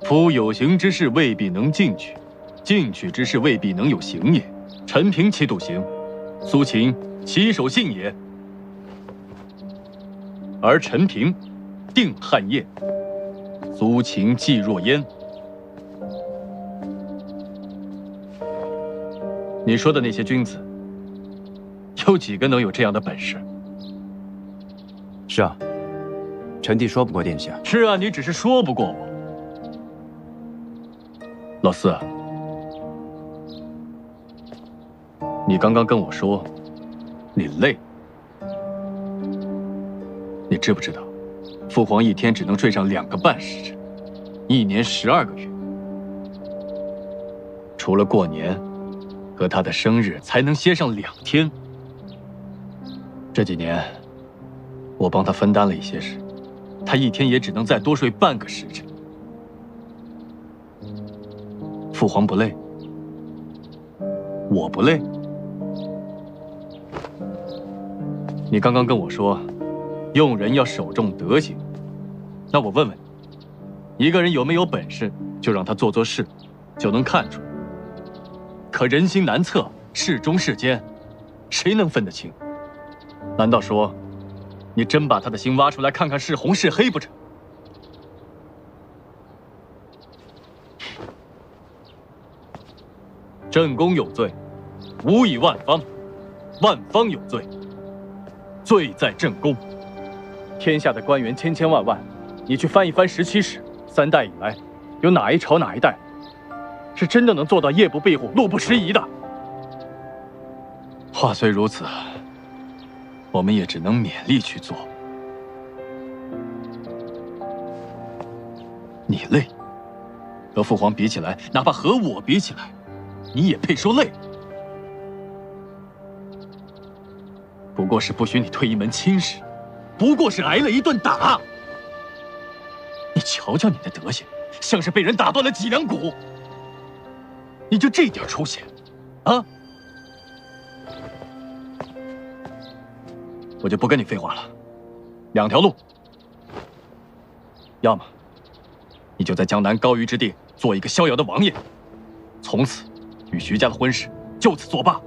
夫有形之事未必能进取，进取之事未必能有形也。陈平岂笃行？苏秦岂守信也？而陈平定汉业，苏秦既若焉。你说的那些君子，有几个能有这样的本事？是啊，臣弟说不过殿下。是啊，你只是说不过我。老四，你刚刚跟我说你累，你知不知道，父皇一天只能睡上2个半时辰，1年12个月，除了过年和他的生日才能歇上2天。这几年，我帮他分担了一些事，他一天也只能再多睡半个时辰。父皇不累，我不累。你刚刚跟我说，用人要守重德行，那我问问你，一个人有没有本事，就让他做做事，就能看出来。可人心难测，是忠是奸，谁能分得清？难道说，你真把他的心挖出来看看是红是黑不成？正宫有罪，无以万方；万方有罪，罪在正宫。天下的官员千千万万，你去翻一翻17史，3代以来，有哪一朝哪一代是真的能做到夜不闭户、路不拾遗的？话虽如此，我们也只能勉力去做。你累，和父皇比起来，哪怕和我比起来，你也配说累？不过是不许你退一门亲事，不过是挨了一顿打。你瞧瞧你的德行，像是被人打断了脊梁骨。你就这点出息，啊？我就不跟你废话了，2条路，要么你就在江南高于之地做一个逍遥的王爷，从此与徐家的婚事就此作罢。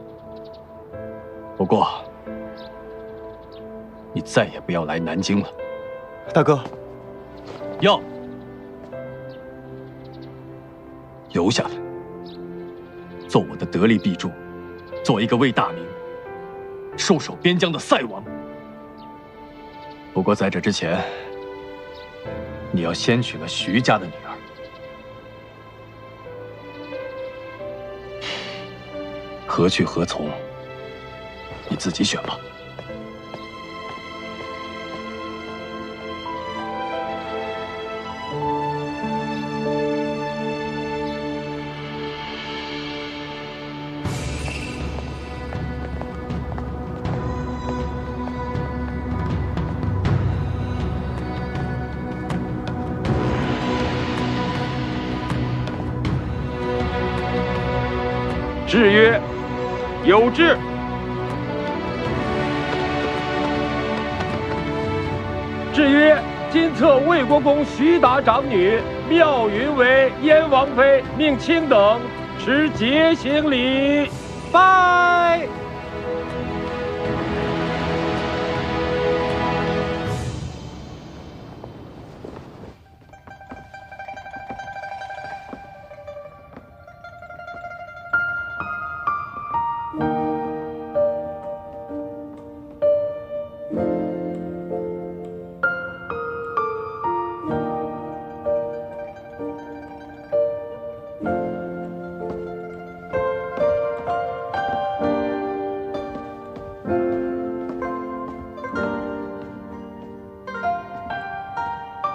不过，你再也不要来南京了。大哥，要留下来，做我的得力臂助，做一个为大明戍守边疆的塞王。不过在这之前，你要先娶了徐家的女儿。何去何从，你自己选吧。制曰：有之。制曰：今册魏国公徐达长女妙云为燕王妃，命卿等持节行礼，拜。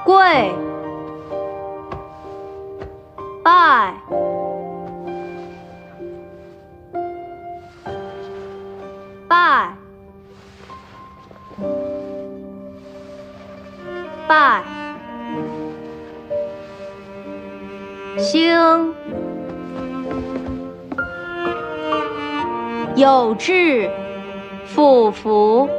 跪，拜，拜，拜，兴，有志，俯伏。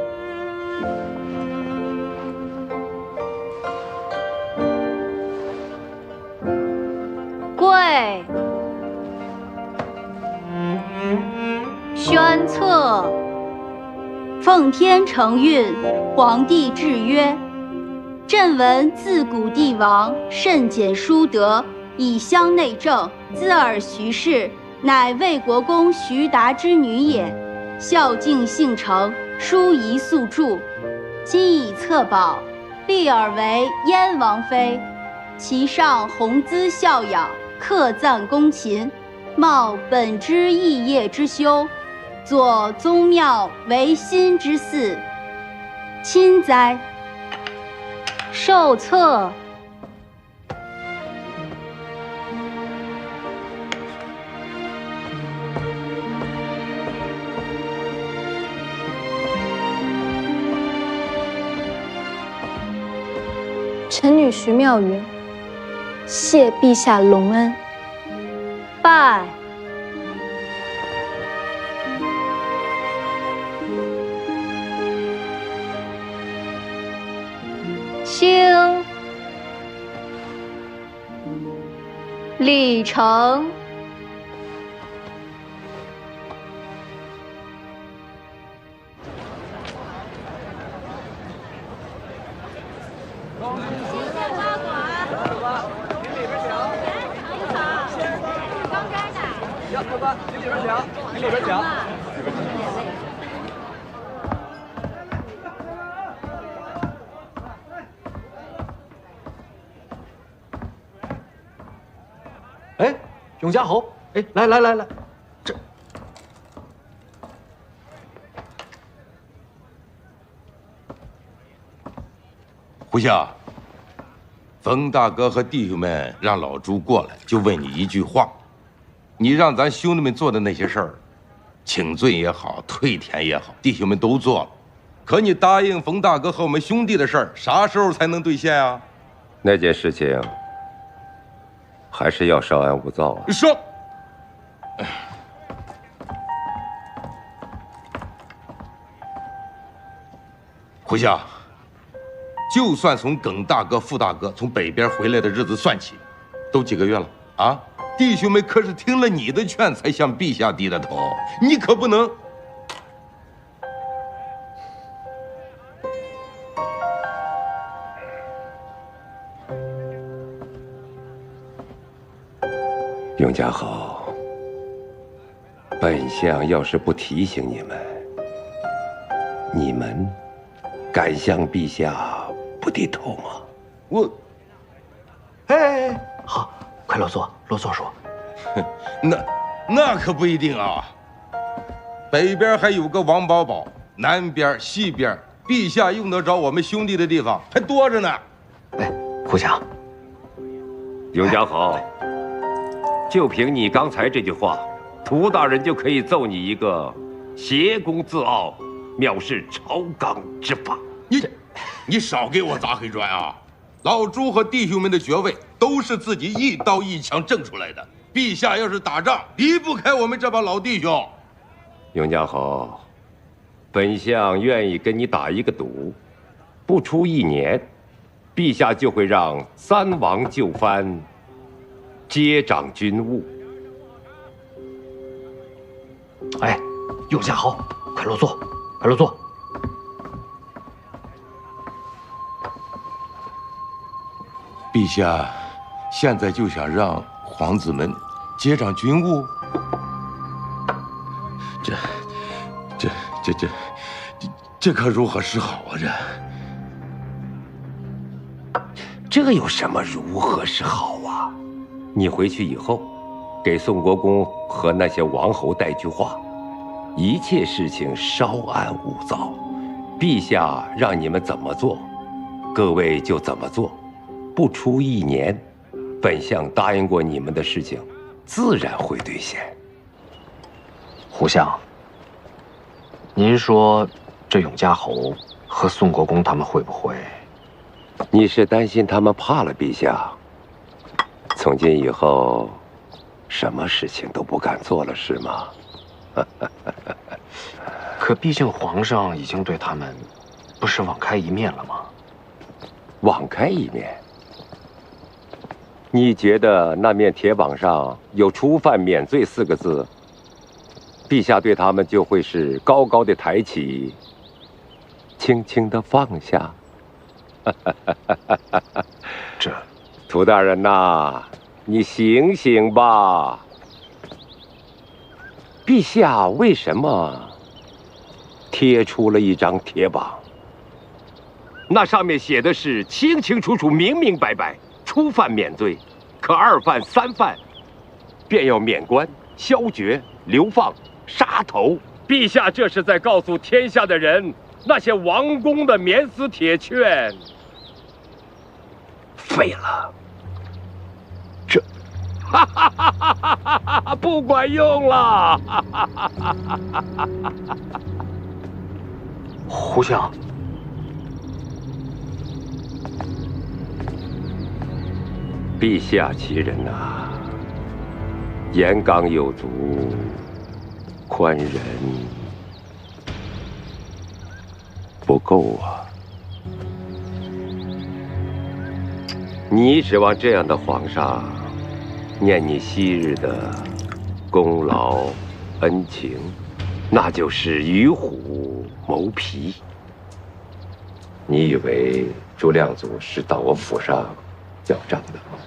宣策。奉天承运，皇帝制曰：朕闻自古帝王甚简淑德，以乡内政，自尔徐氏，乃魏国公徐达之女也。孝敬性诚，淑仪素著。今以册宝，立尔为燕王妃。其上宏姿孝养，克赞恭勤，冒本之义业之修，作宗庙维新之祀，亲哉！受册。臣女徐妙云，谢陛下隆恩。拜。兴。礼成。哎，永嘉侯，哎，来，这胡相，冯大哥和弟兄们让老朱过来，就问你一句话：你让咱兄弟们做的那些事儿，请罪也好，退田也好，弟兄们都做了。可你答应冯大哥和我们兄弟的事儿，啥时候才能兑现啊？那件事情还是要稍安勿躁啊。说。胡相，就算从耿大哥、傅大哥从北边回来的日子算起，都几个月了啊！弟兄们可是听了你的劝才向陛下低的头，你可不能。永嘉侯，本相要是不提醒你们，你们敢向陛下不低头吗？我，哎，好，快落座，落座说。那可不一定啊。北边还有个王宝宝，南边、西边，陛下用得着我们兄弟的地方还多着呢。哎，胡相，永嘉侯，就凭你刚才这句话，涂大人就可以奏你一个挟公自傲、藐视朝纲之法。你少给我砸黑砖啊！老朱和弟兄们的爵位都是自己一刀一枪挣出来的。陛下要是打仗，离不开我们这帮老弟兄。永嘉侯，本相愿意跟你打一个赌，不出1年，陛下就会让3王就藩接掌军务。哎，永嘉侯，快落座，快落座。陛下现在就想让皇子们接掌军务，这可如何是好啊？这有什么如何是好啊？你回去以后，给宋国公和那些王侯带句话，一切事情稍安勿躁，陛下让你们怎么做，各位就怎么做。不出1年，本相答应过你们的事情，自然会兑现。胡相，您说这永嘉侯和宋国公他们会不会？你是担心他们怕了陛下，从今以后，什么事情都不敢做了，是吗？可毕竟皇上已经对他们不是网开一面了吗？网开一面？你觉得那面铁榜上有“初犯免罪”4个字，陛下对他们就会是高高的抬起，轻轻的放下。这，涂大人呐，你醒醒吧！陛下为什么贴出了一张铁榜？那上面写的是清清楚楚、明明白白，初犯免罪，可二犯、三犯，便要免官、削爵、流放、杀头。陛下这是在告诉天下的人，那些王公的免死铁券废了，这，不管用了。胡相，陛下其人呐，严刚有足，宽仁不够啊！你指望这样的皇上念你昔日的功劳恩情，那就是与虎谋皮。你以为朱亮祖是到我府上要账的吗？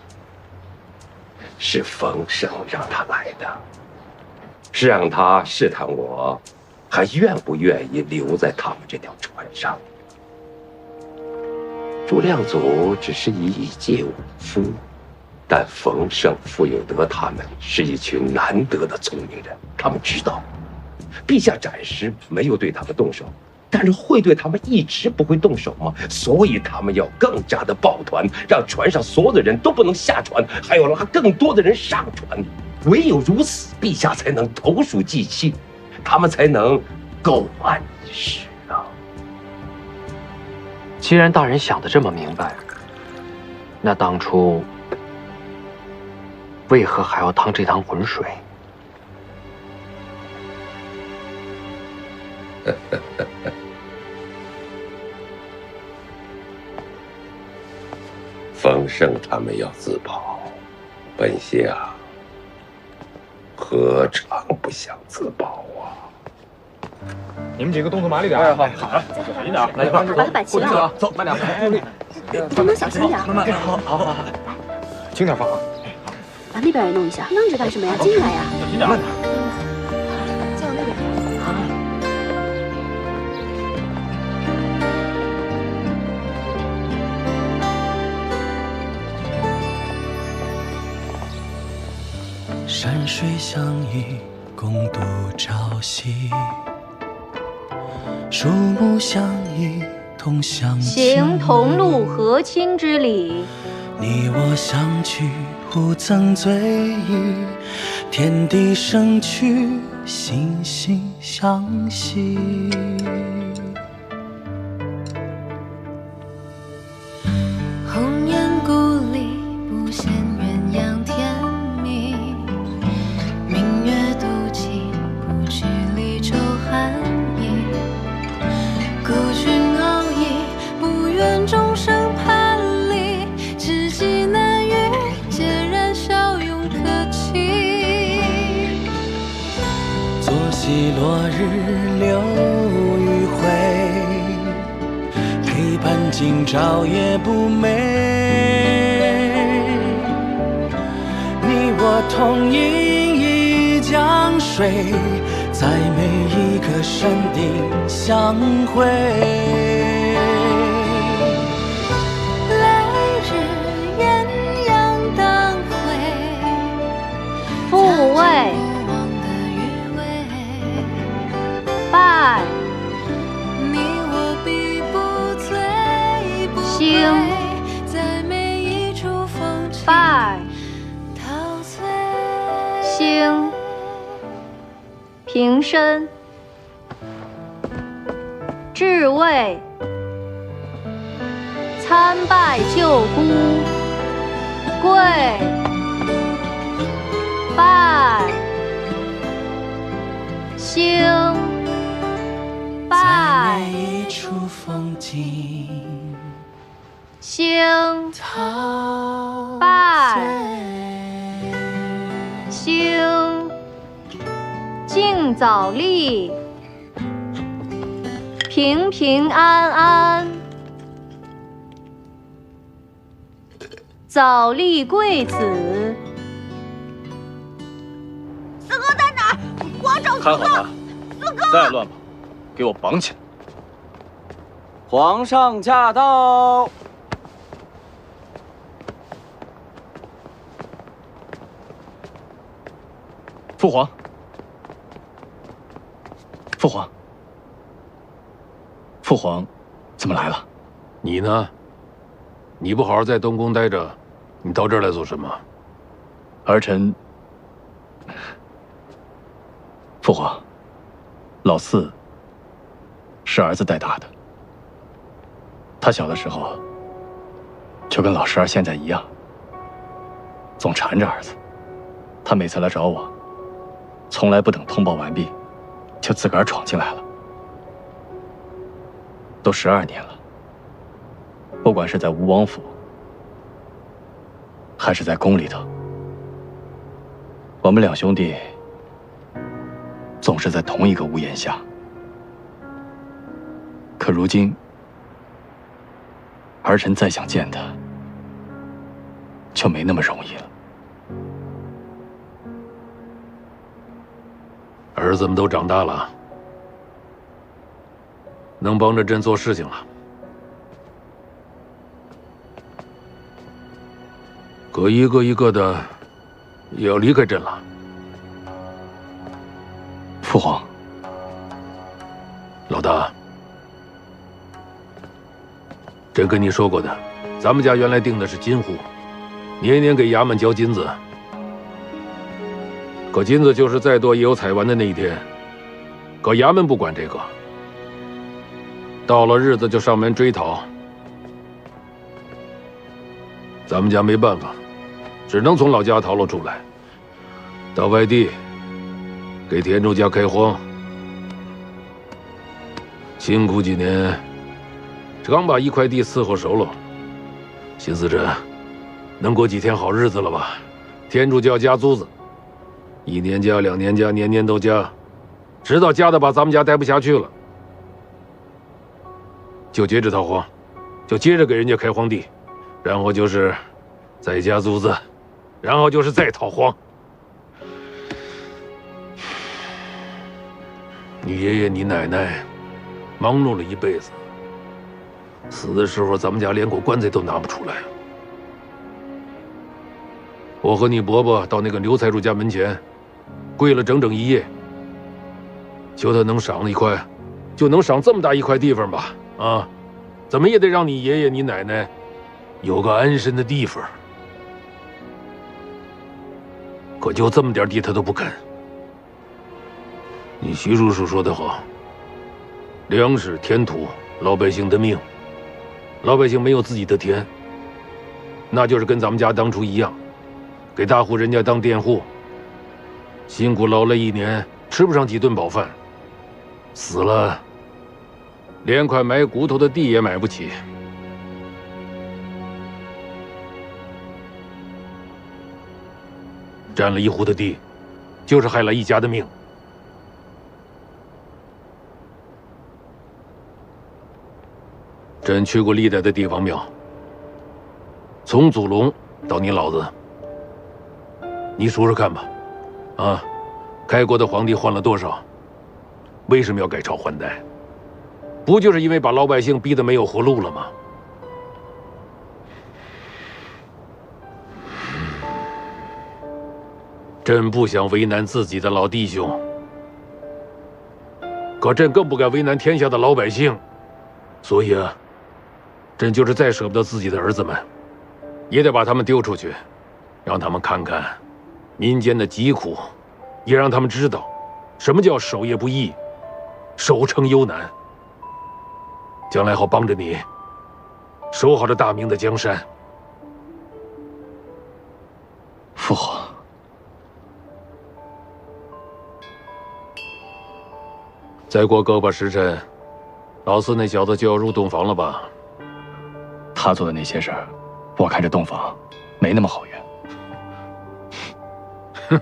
是冯生让他来的，是让他试探我还愿不愿意留在他们这条船上。朱亮祖只是一介武夫，但冯胜、傅有德他们是一群难得的聪明人，他们知道，陛下暂时没有对他们动手，但是会对他们一直不会动手吗？所以他们要更加的抱团，让船上所有的人都不能下船，还要拉更多的人上船。唯有如此，陛下才能投鼠忌器，他们才能苟安一时啊！既然大人想得这么明白，那当初为何还要趟这趟浑水？冯胜他们要自保，本相何尝不想自保啊？你们几个动作麻利点。哎，好，好了，小心点，来一块，把它摆齐了，走，慢点，用力，能不能小心点？慢慢，好，轻点放啊。把那边也弄一下，愣着干什么呀？进来呀！小心点，慢点。再往那边。山水相依，共度朝夕；树木相依，同享行同路和亲之礼。你我相聚，互赠醉意，天地生趣，惺惺相惜。红颜故里，不羡鸳鸯甜蜜。明月独倾，不惧离愁寒意。孤军遨役，不愿终生叛离。知己难遇，孑然笑拥可期。昨夕落日留余晖，陪伴今朝也不美。你我同饮一江水，在每一个山顶相会。来日鸳鸯当会，复位，拜，你我必不醉不兴，在每一处风景拜，陶醉。兴，平身，至位，参拜旧姑，跪，拜，兴，拜，每一处风景兴，陶拜，兴，敬敬早立，平平安安。早立贵子。四哥在哪儿？我要找四哥。看好他，四哥，再乱跑，给我绑起来。皇上驾到！父皇，父皇，父皇，怎么来了？你呢？你不好好在东宫待着，你到这儿来做什么？儿臣，父皇，老四是儿子带大的。他小的时候就跟老十儿现在一样，总缠着儿子。他每次来找我，从来不等通报完毕，就自个儿闯进来了。都12年了，不管是在吴王府，还是在宫里头，我们两兄弟总是在同一个屋檐下。可如今，儿臣再想见他，就没那么容易了。儿子们都长大了，能帮着朕做事情了。可一个一个的也要离开朕了。父皇，老大，朕跟你说过的，咱们家原来定的是金户，年年给衙门交金子。可金子就是再多也有采完的那一天，可衙门不管这个，到了日子就上门追讨。咱们家没办法，只能从老家逃了出来，到外地给田主家开荒，辛苦几年，刚把一块地伺候熟了，寻思着能过几天好日子了吧？田主就要加租子，1年加2年加，年年都加，直到加的把咱们家待不下去了，就接着逃荒，就接着给人家开荒地，然后就是再加租子，然后就是再逃荒。你爷爷你奶奶忙碌了一辈子，死的时候咱们家连口棺材都拿不出来。我和你伯伯到那个刘财主家门前跪了整整1夜，求他能赏了一块，就能赏这么大一块地方吧？啊，怎么也得让你爷爷你奶奶有个安身的地方。可就这么点地他都不肯。你徐叔叔说得好，粮食田土，老百姓的命。老百姓没有自己的田，那就是跟咱们家当初一样，给大户人家当佃户，辛苦劳累1年，吃不上几顿饱饭，死了连块埋骨头的地也买不起。占了1户的地，就是害了1家的命。朕去过历代的地方庙，从祖龙到你老子，你数数看吧，啊，开国的皇帝换了多少？为什么要改朝换代？不就是因为把老百姓逼得没有活路了吗？朕不想为难自己的老弟兄，可朕更不敢为难天下的老百姓，所以啊，朕就是再舍不得自己的儿子们，也得把他们丢出去，让他们看看民间的疾苦，也让他们知道什么叫守业不易，守成忧难。将来好帮着你守好这大明的江山。父皇，再过个把时辰，老四那小子就要入洞房了吧？他做的那些事儿，我看这洞房没那么好圆。哼。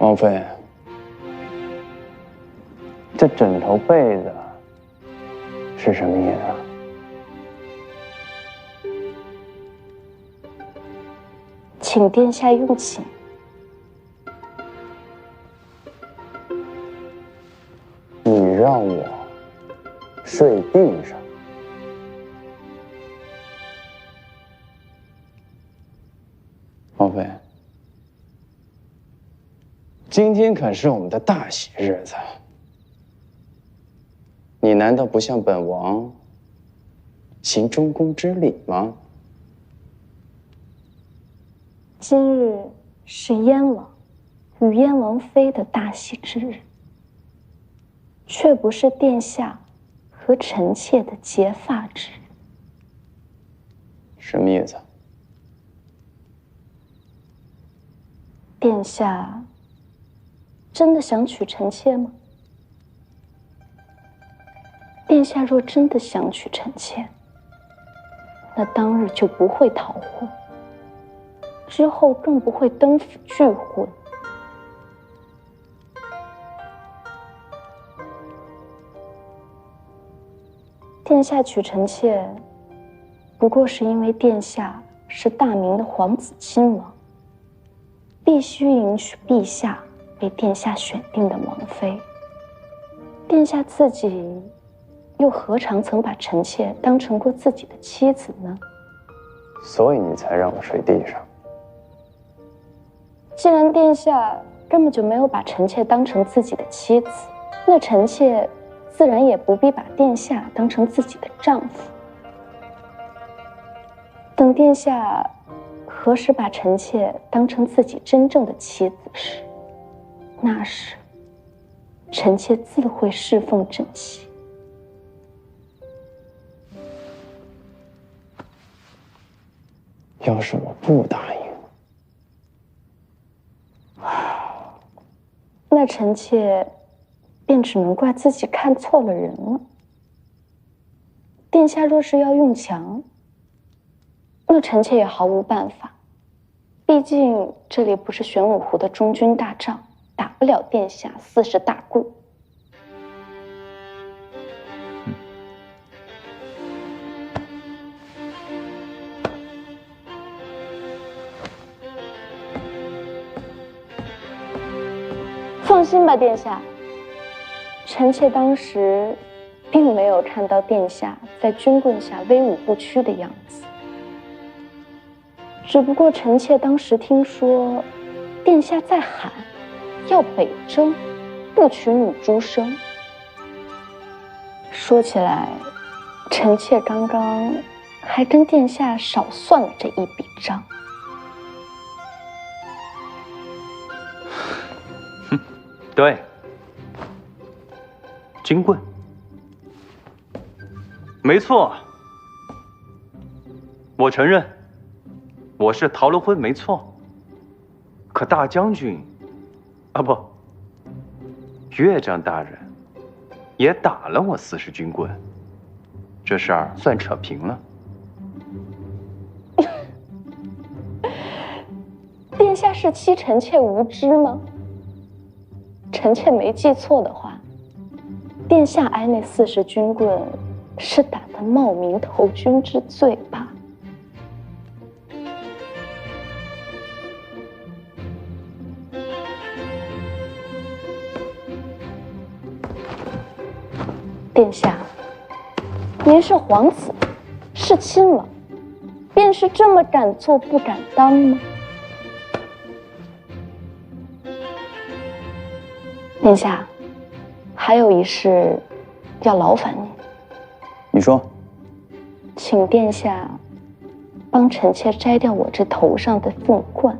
王妃，这枕头被子是什么意思？请殿下用寝。你让我睡地上？王妃，今天可是我们的大喜日子，你难道不向本王行中宫之礼吗？今日是燕王与燕王妃的大喜之日，却不是殿下和臣妾的结发之日。什么意思？殿下真的想娶臣妾吗？殿下若真的想娶臣妾，那当日就不会逃婚，之后更不会登府拒婚。殿下娶臣妾，不过是因为殿下是大明的皇子亲王，必须迎娶陛下被殿下选定的王妃。殿下自己又何尝曾把臣妾当成过自己的妻子呢？所以你才让我睡地上。既然殿下根本就没有把臣妾当成自己的妻子，那臣妾自然也不必把殿下当成自己的丈夫。等殿下何时把臣妾当成自己真正的妻子时，那时臣妾自会侍奉朕妻。要是我不答应，那臣妾便只能怪自己看错了人了。殿下若是要用强，那臣妾也毫无办法。毕竟这里不是玄武湖的中军大帐，打不了殿下40大棍。放心吧，殿下。臣妾当时并没有看到殿下在军棍下威武不屈的样子，只不过臣妾当时听说殿下在喊要北征，不娶女诸生。说起来，臣妾刚刚还跟殿下少算了这一笔账。对，军棍，没错，我承认，我是逃了婚，没错。可大将军，啊不，岳丈大人，也打了我40军棍，这事儿算扯平了。殿下是欺臣妾无知吗？臣妾没记错的话，殿下挨那40军棍，是打的冒名投军之罪吧？殿下，您是皇子，是亲王，便是这么敢做不敢当吗？殿下，还有一事要劳烦您。你说，请殿下帮臣妾摘掉我这头上的凤冠。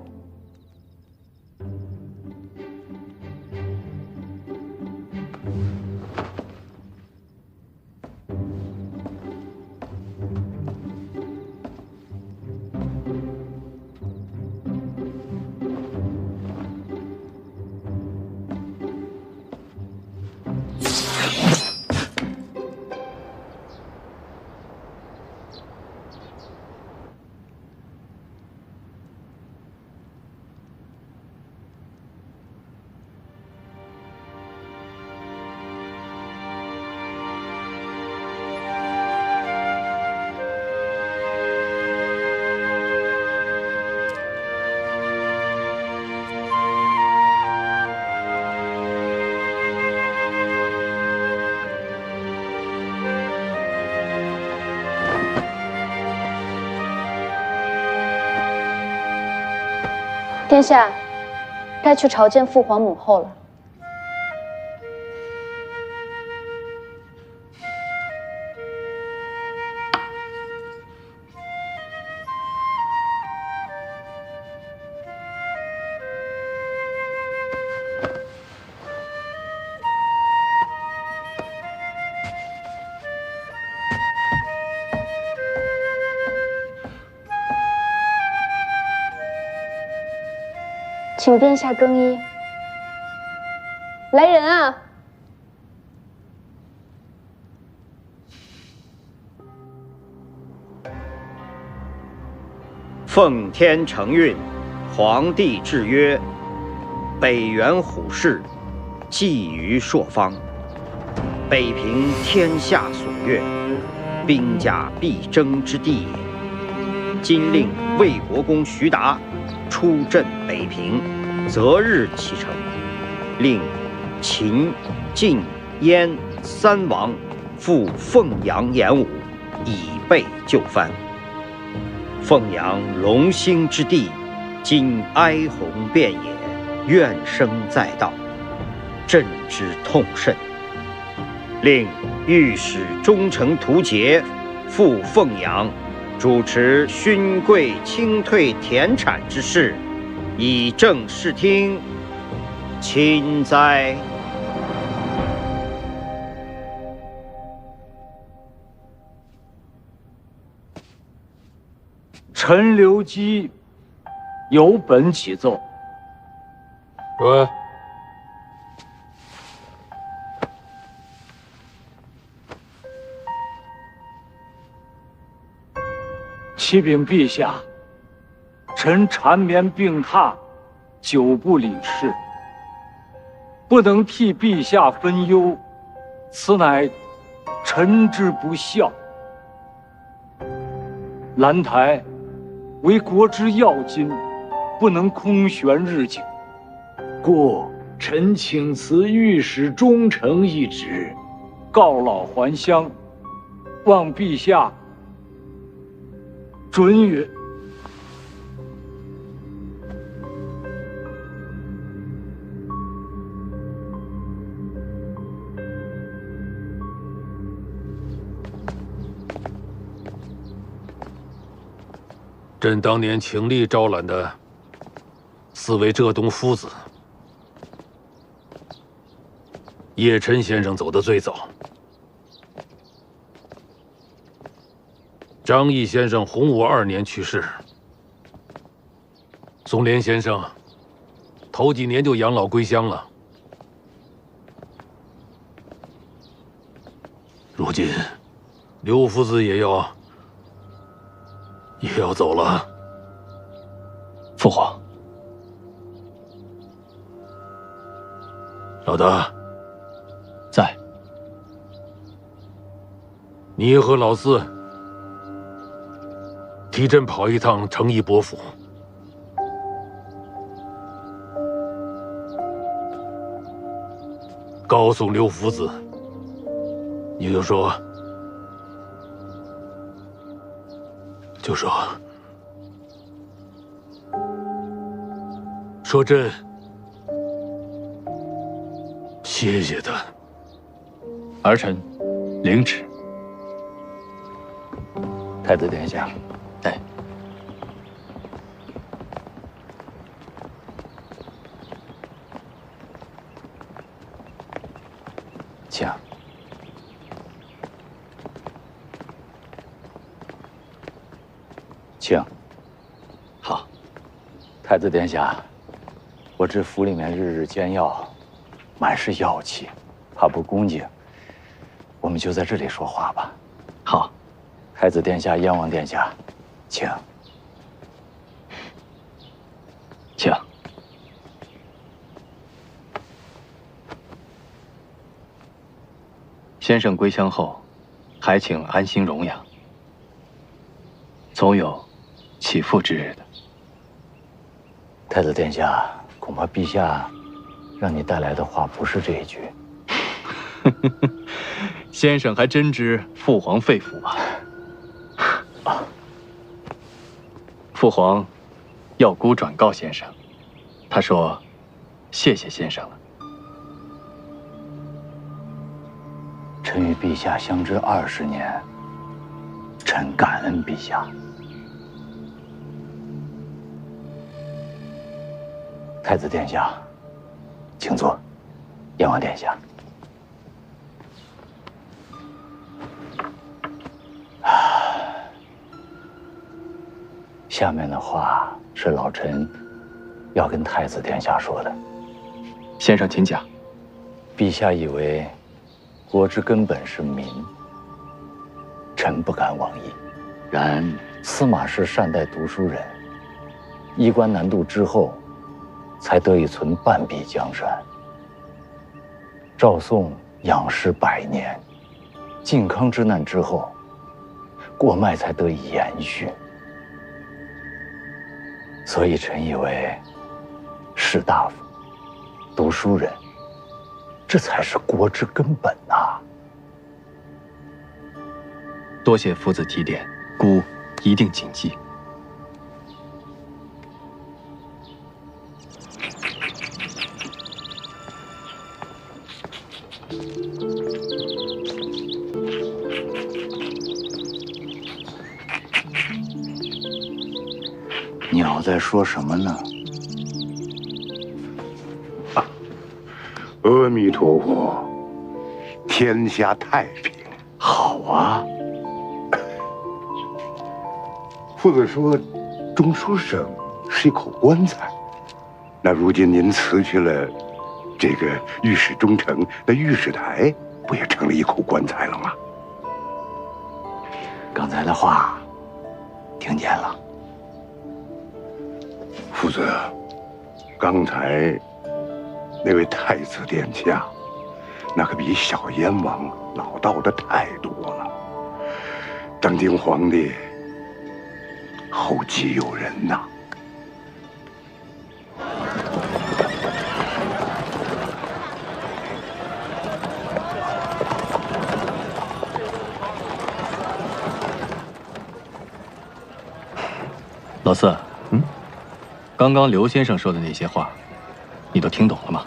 殿下，该去朝见父皇母后了。请殿下更衣。来人啊！奉天承运，皇帝制曰：北元虎视，寄于朔方。北平天下所悦，兵家必争之地也。今令魏国公徐达出镇北平，择日启程。令秦、晋、燕三王赴凤阳演武，以备就藩。凤阳龙兴之地，今哀鸿遍野，怨声载道，朕之痛甚。令御史中丞屠杰赴凤阳，主持勋贵清退田产之事，以正视听，亲哉！陈留基有本启奏。说。启禀陛下，臣缠绵病榻，久不理事，不能替陛下分忧，此乃臣之不孝。兰台为国之要津，不能空悬日久，故臣请辞御史中丞一职，告老还乡，望陛下准允。朕当年倾力招揽的4位浙东夫子，叶琛先生走得最早，张毅先生洪武2年去世，宋濂先生头几年就养老归乡了。如今，刘夫子也要走了。父皇，老大在。你和老四替朕跑一趟诚义伯府，告诉刘夫子，你就说朕谢谢他。儿臣领旨。太子殿下，哎，请。请。好。太子殿下，我知府里面日日煎药，满是妖气，怕不恭敬，我们就在这里说话吧。好。太子殿下、燕王殿下，请。请。先生归乡后，还请安心容养，总有起复之日的。太子殿下，恐怕陛下让你带来的话不是这一句。先生还真知父皇肺腑吧？父皇要孤转告先生，他说：“谢谢先生了。”臣与陛下相知20年，臣感恩陛下。太子殿下，请坐。燕王殿下。下面的话是老臣要跟太子殿下说的。先生请讲。陛下以为国之根本是民，臣不敢妄议。然司马氏善待读书人，衣冠南渡之后，才得以存半壁江山。赵宋养士100年，靖康之难之后，国脉才得以延续。所以臣以为，士大夫、读书人，这才是国之根本啊！多谢夫子提点，孤一定谨记。鸟在说什么呢？阿弥陀佛，天下太平。好啊。夫子说，中书省是一口棺材，那如今您辞去了这个御史中丞，那御史台不也成了一口棺材了吗？刚才的话，听见了。夫子，刚才那位太子殿下，那可比小燕王老道的太多了。当今皇帝后继有人呐。老四，刚刚刘先生说的那些话，你都听懂了吗？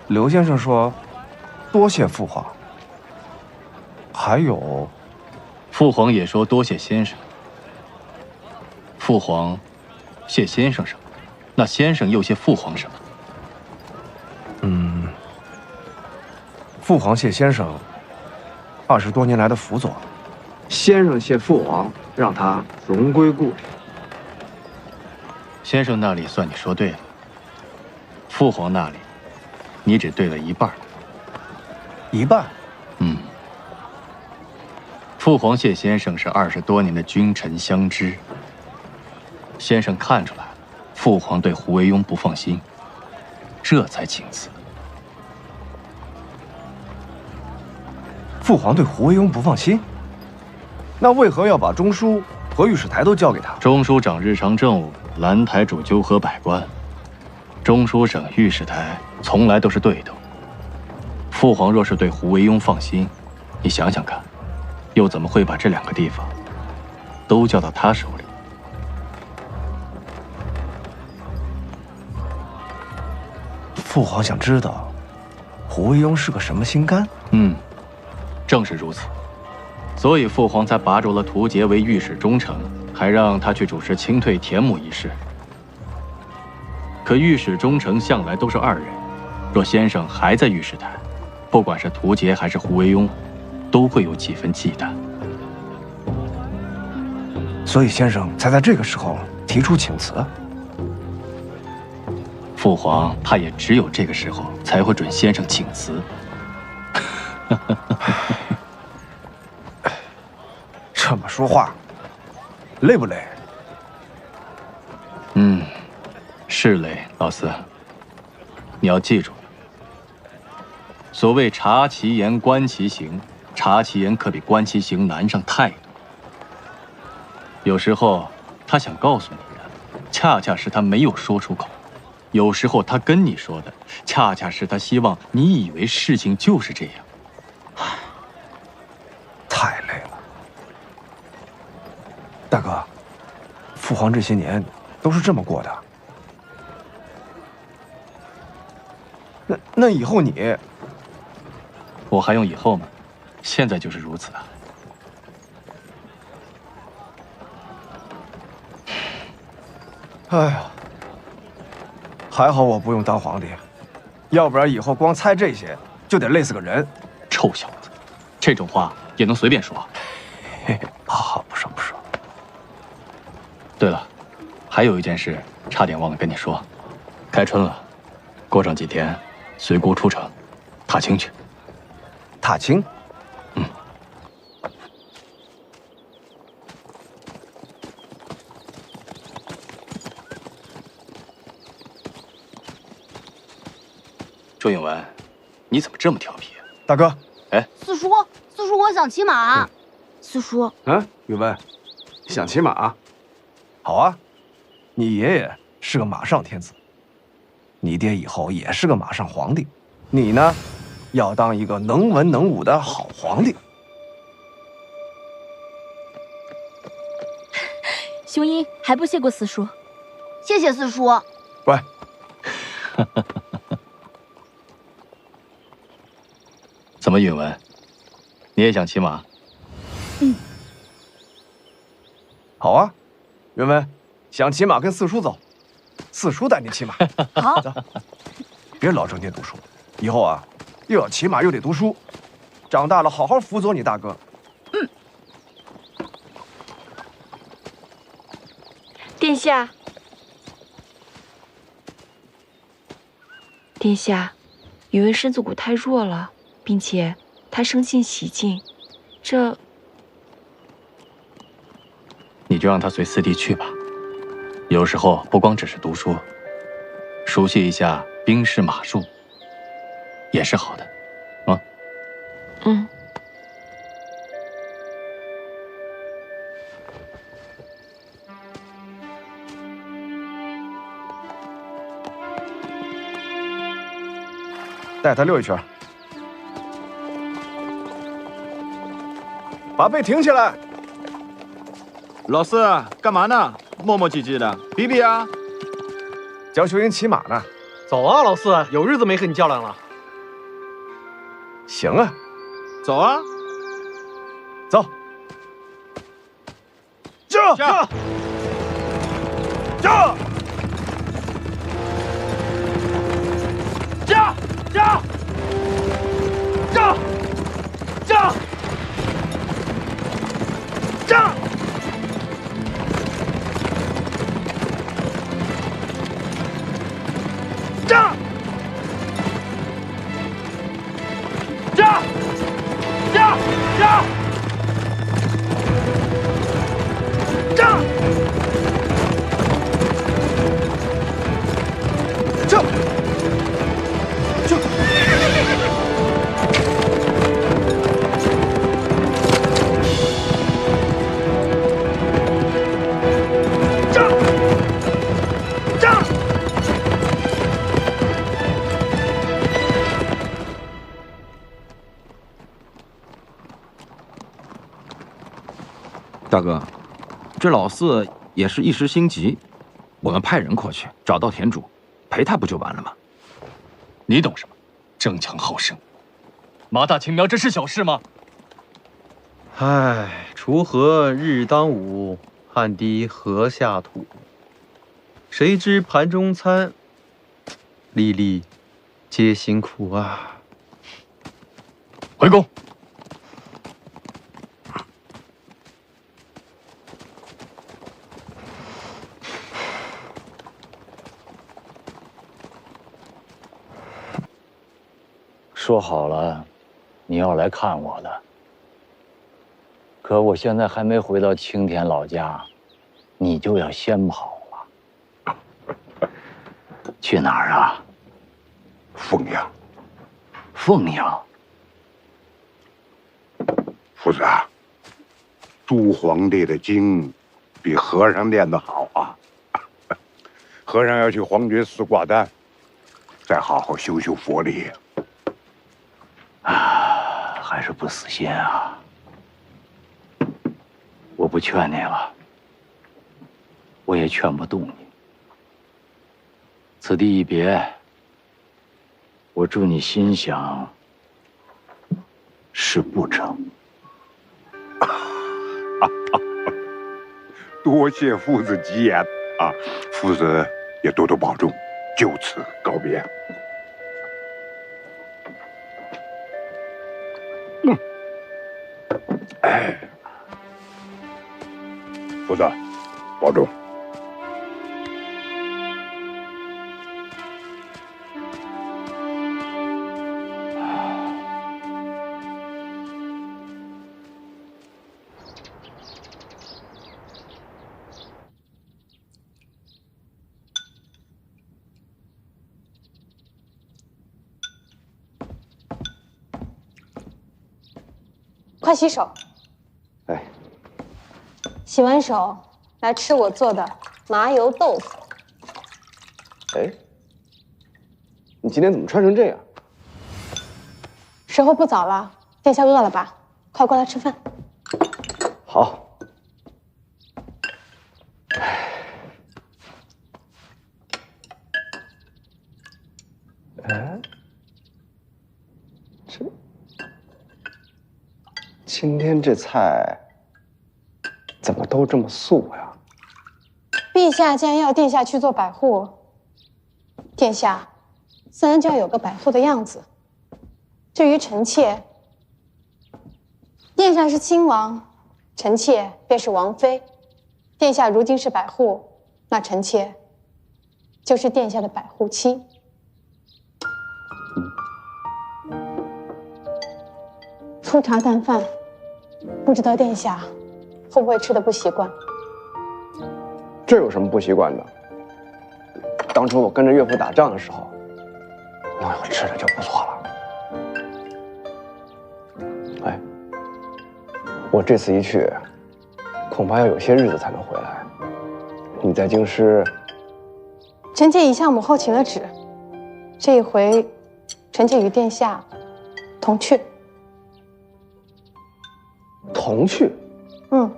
刘先生说：“多谢父皇。”还有，父皇也说多谢先生。父皇谢先生什么？那先生又谢父皇什么？父皇谢先生20多年来的辅佐，先生谢父皇让他荣归故里。先生那里算你说对了，父皇那里，你只对了一半。一半？父皇谢先生是20多年的君臣相知，先生看出来了，父皇对胡惟庸不放心，这才请辞。父皇对胡惟庸不放心，那为何要把中书和御史台都交给他？中书掌日常政务，兰台主纠合百官，中书省、御史台从来都是对头。父皇若是对胡惟庸放心，你想想看，又怎么会把这2个地方都交到他手里？父皇想知道胡惟庸是个什么心肝？正是如此，所以父皇才拔擢了屠杰为御史中丞，还让他去主持清退田亩一事。可御史中丞向来都是2人，若先生还在御史台，不管是屠杰还是胡惟庸，都会有几分忌惮。所以先生才在这个时候提出请辞。父皇怕也只有这个时候才会准先生请辞。这么说话，累不累？是累，老四。你要记住，所谓察其言，观其行，察其言可比观其行难上太多。有时候他想告诉你的，恰恰是他没有说出口；有时候他跟你说的，恰恰是他希望你以为事情就是这样。太累了，大哥。父皇这些年都是这么过的。那以后你，我还用以后吗？现在就是如此啊。哎呀，还好我不用当皇帝，要不然以后光猜这些就得累死个人。臭小子，这种话也能随便说？嘿嘿，好，不说不说。对了，还有一件事差点忘了跟你说，开春了，过上几天随姑出城，踏青去。踏青？嗯。周允文，你怎么这么调皮啊？大哥，哎，四叔，我想骑马。四叔，允文，想骑马？好啊，你爷爷是个马上天子，你爹以后也是个马上皇帝，你呢，要当一个能文能武的好皇帝。雄鹰还不谢过四叔，谢谢四叔。乖。怎么，允文，你也想骑马？嗯。好啊，允文，想骑马跟四叔走，四叔带你骑马。好。走，别老整天读书，以后啊，又要骑马又得读书，长大了好好辅佐你大哥。嗯。殿下，殿下，允文身子骨太弱了，并且他生性喜静，这……你就让他随四弟去吧。有时候不光只是读书，熟悉一下兵士马术也是好的，啊。嗯。带他溜一圈，把背挺起来。老四，干嘛呢？磨磨唧唧的，比比啊！教秀英骑马呢。走啊，老四，有日子没和你较量了。行啊，走啊，走。驾！驾！驾！驾！驾！驾！驾！驾！驾！驾！驾！驾！驾！驾！大哥，这老四也是一时心急，我们派人过去找到田主，陪他不就完了吗？你懂什么？争强好胜，马大青苗，这是小事吗？唉，锄禾日当午，汗滴禾下土。谁知盘中餐，粒粒皆辛苦啊！回宫。说好了，你要来看我的。可我现在还没回到青田老家，你就要先跑了。去哪儿啊？凤阳。凤阳。夫子啊，朱皇帝的经比和尚念得好啊。和尚要去皇觉寺挂单，再好好修修佛力。还是不死心啊！我不劝你了，我也劝不动你。此地一别，我祝你心想事不成。多谢夫子吉言啊！夫子也多多保重，就此告别。哎，夫子，保重。快洗手。哎，洗完手来吃我做的麻油豆腐。哎，你今天怎么穿成这样？时候不早了，殿下饿了吧？快过来吃饭。好。哎，今天这菜怎么都这么素呀？陛下既然要殿下去做百户，殿下自然就要有个百户的样子。至于臣妾，殿下是亲王，臣妾便是王妃。殿下如今是百户，那臣妾就是殿下的百户妻。粗茶淡饭，不知道殿下会不会吃得不习惯？这有什么不习惯的？当初我跟着岳父打仗的时候，能有吃的就不错了。哎，我这次一去，恐怕要有些日子才能回来。你在京师，臣妾已向母后请了旨，这一回，臣妾与殿下同去。同去？嗯。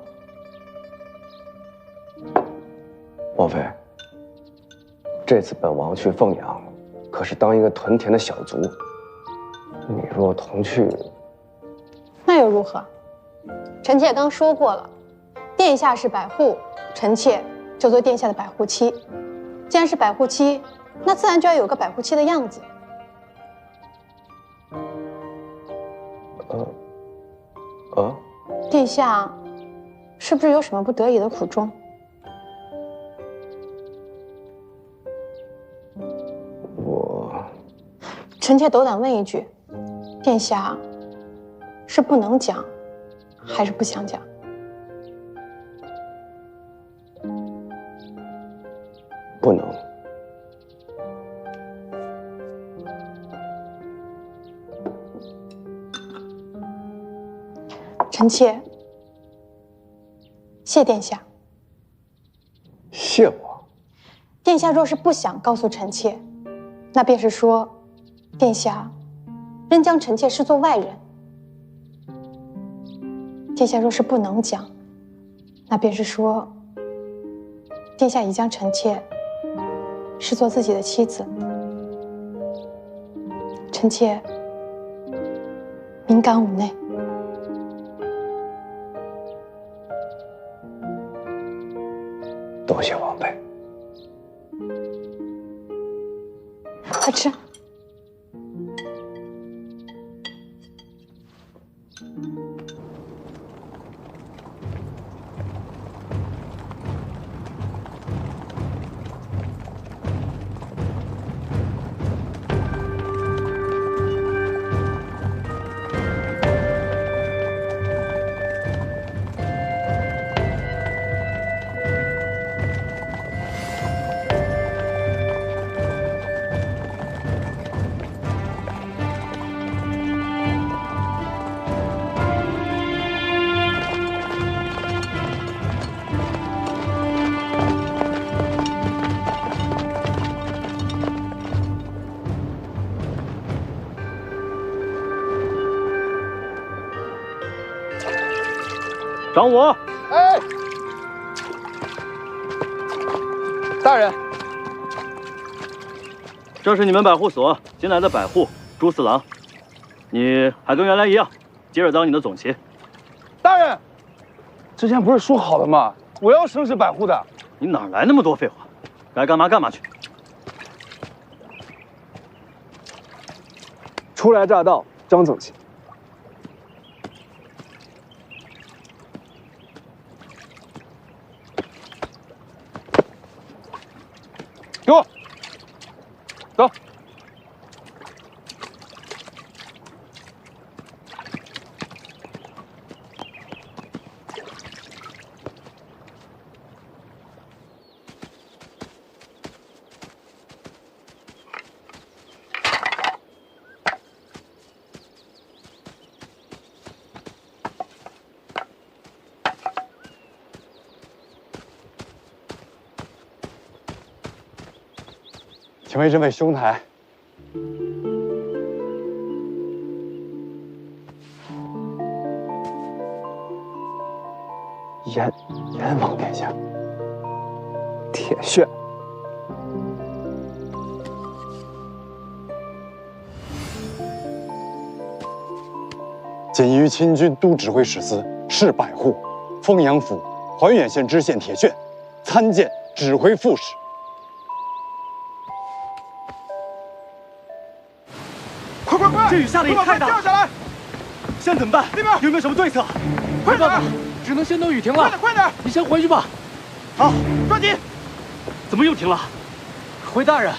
王妃，这次本王去凤阳，可是当一个屯田的小卒。你若同去，那又如何？臣妾刚说过了，殿下是百户，臣妾就做殿下的百户妻。既然是百户妻，那自然就要有个百户妻的样子。殿下是不是有什么不得已的苦衷？臣妾斗胆问一句，殿下是不能讲，还是不想讲？不能。臣妾谢殿下。谢我？殿下若是不想告诉臣妾，那便是说，殿下仍将臣妾视作外人。殿下若是不能讲，那便是说，殿下已将臣妾视作自己的妻子。臣妾敏感无内。多谢王妃。快吃。找我！哎，大人，这是你们百户所新来的百户朱四郎，你还跟原来一样，接着当你的总旗。大人，之前不是说好了吗？我要生是百户的。你哪来那么多废话？该干嘛干嘛去。初来乍到，张总旗。给我走。请问这位兄台，燕王殿下，铁血。仅于亲军都指挥使司，是百户，丰阳府怀远县知县铁铉，参见指挥副使。快！这雨下的也太大，掉下来！现在怎么办？那边有没有什么对策？快点！只能先等雨停了。快点！你先回去吧。好，抓紧！怎么又停了？回大人，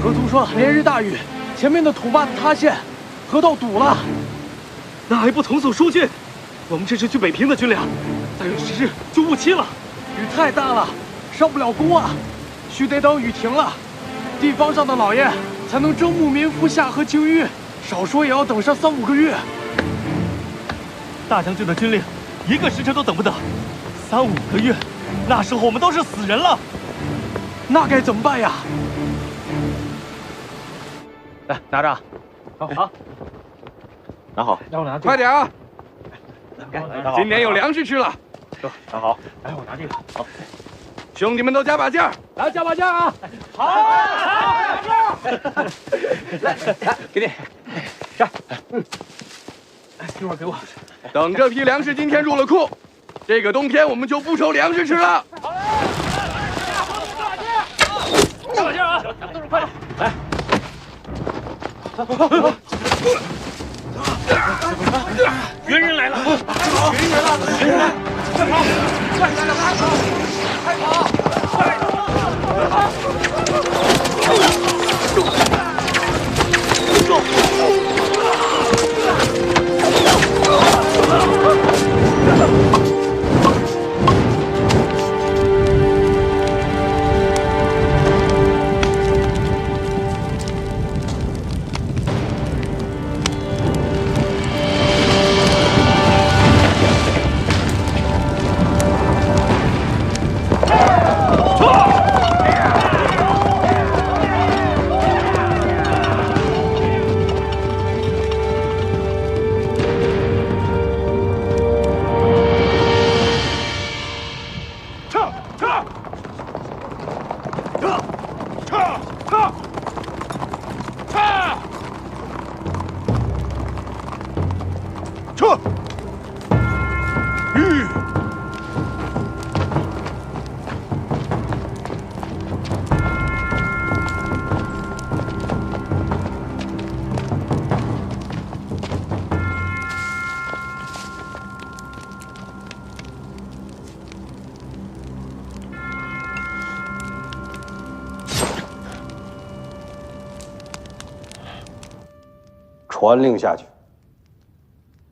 河图说连日大雨，前面的土坝子塌陷，河道堵了。那还不从速疏浚？我们这是去北平的军粮，再有10日就误期了。雨太大了，上不了工啊，须得等雨停了，地方上的老爷才能征募民夫下河清淤，少说也要等上3、5个月。大将军的军令，1个时辰都等不得，3、5个月，那时候我们都是死人了。那该怎么办呀？来，拿着。好，拿好。让我拿这个。快点啊！今年有粮粮食吃了。拿好。来，我拿这个。好。兄弟们都加把劲儿！来，加把劲儿啊！好。来，给你。这。一会儿给我。等这批粮食今天入了库，这个冬天我们就不愁粮食吃了。加把劲儿啊！动手快点！来。猿人来了！猿人了！猿人来！快跑！快跑！快跑！快跑！传令下去，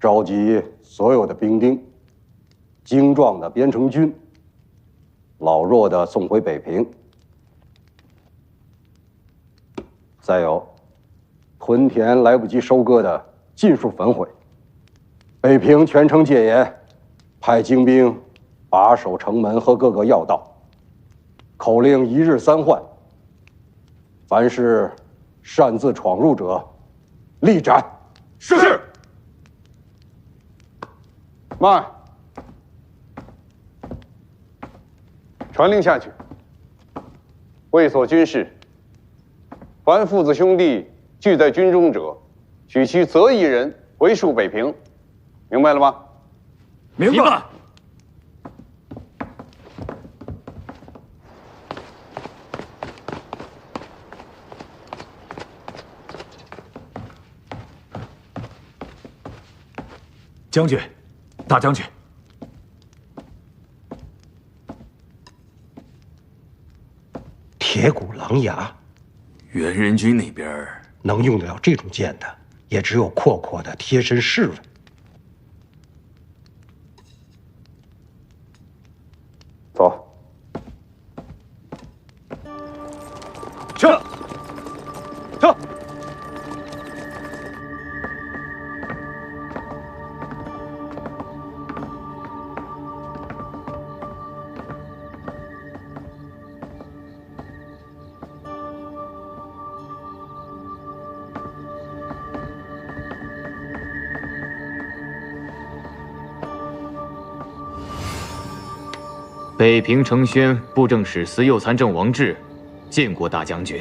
召集所有的兵丁，精壮的编成军，老弱的送回北平。再有，屯田来不及收割的尽数焚毁。北平全城戒严，派精兵把守城门和各个要道。口令1日3换，凡是擅自闯入者，立斩。是。慢。传令下去，卫所军士凡父子兄弟聚在军中者，许其择一人为戍北平，明白了吗？明白。将军，大将军，铁骨狼牙，袁仁军那边能用得了这种剑的，也只有阔阔的贴身侍卫。走。撤！撤！北平承宣布政使司右参政王志，见过大将军。